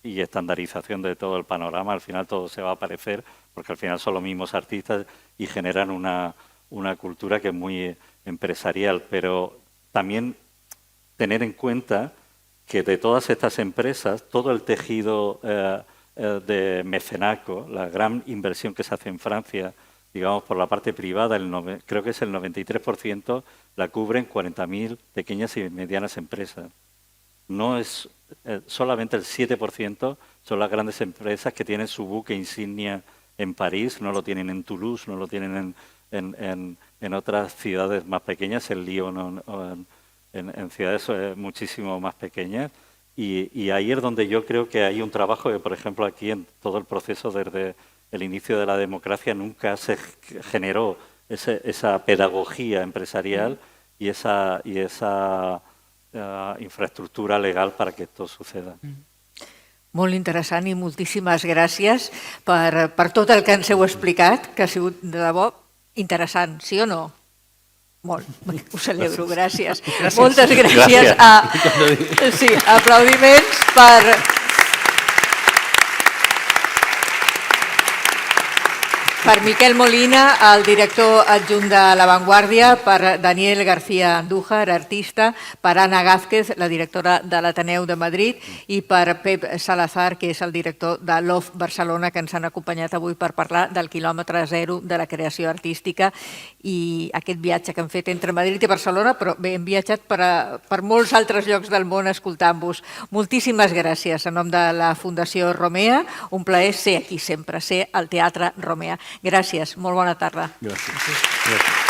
y estandarización de todo el panorama. Al final todo se va a parecer, porque al final son los mismos artistas y generan una cultura que es muy empresarial, pero también tener en cuenta que de todas estas empresas, todo el tejido de mecenazgo, la gran inversión que se hace en Francia, digamos por la parte privada, creo que es el 93%, la cubren 40.000 pequeñas y medianas empresas. No es solamente el 7% son las grandes empresas que tienen su buque insignia en París, no lo tienen en Toulouse, no lo tienen en en otras ciudades más pequeñas, en Lyon o en ciudades muchísimo más pequeñas. Y ahí es donde yo creo que hay un trabajo que, por ejemplo, aquí en todo el proceso desde el inicio de la democracia nunca se generó esa pedagogía empresarial y esa infraestructura legal para que esto suceda. Molt interessant i moltíssimes gràcies per tot el que ens heu explicat, que ha sigut de debò interessant, sí o no? Molt, ho celebro, gràcies. Moltes gràcies. Sí, aplaudiments per Miquel Molina, el director adjunt de La Vanguardia, per Daniel García Andújar, artista, per Ana Gázquez, la directora de l'Ateneu de Madrid, i per Pep Salazar, que és el director de l'OFF Barcelona, que ens han acompanyat avui per parlar del quilòmetre zero de la creació artística i aquest viatge que hem fet entre Madrid i Barcelona, però bé, hem viatjat per molts altres llocs del món escoltant-vos. Moltíssimes gràcies en nom de la Fundació Romea. Un plaer ser aquí sempre, ser al Teatre Romea. Gràcies, molt bona tarda. Gràcies.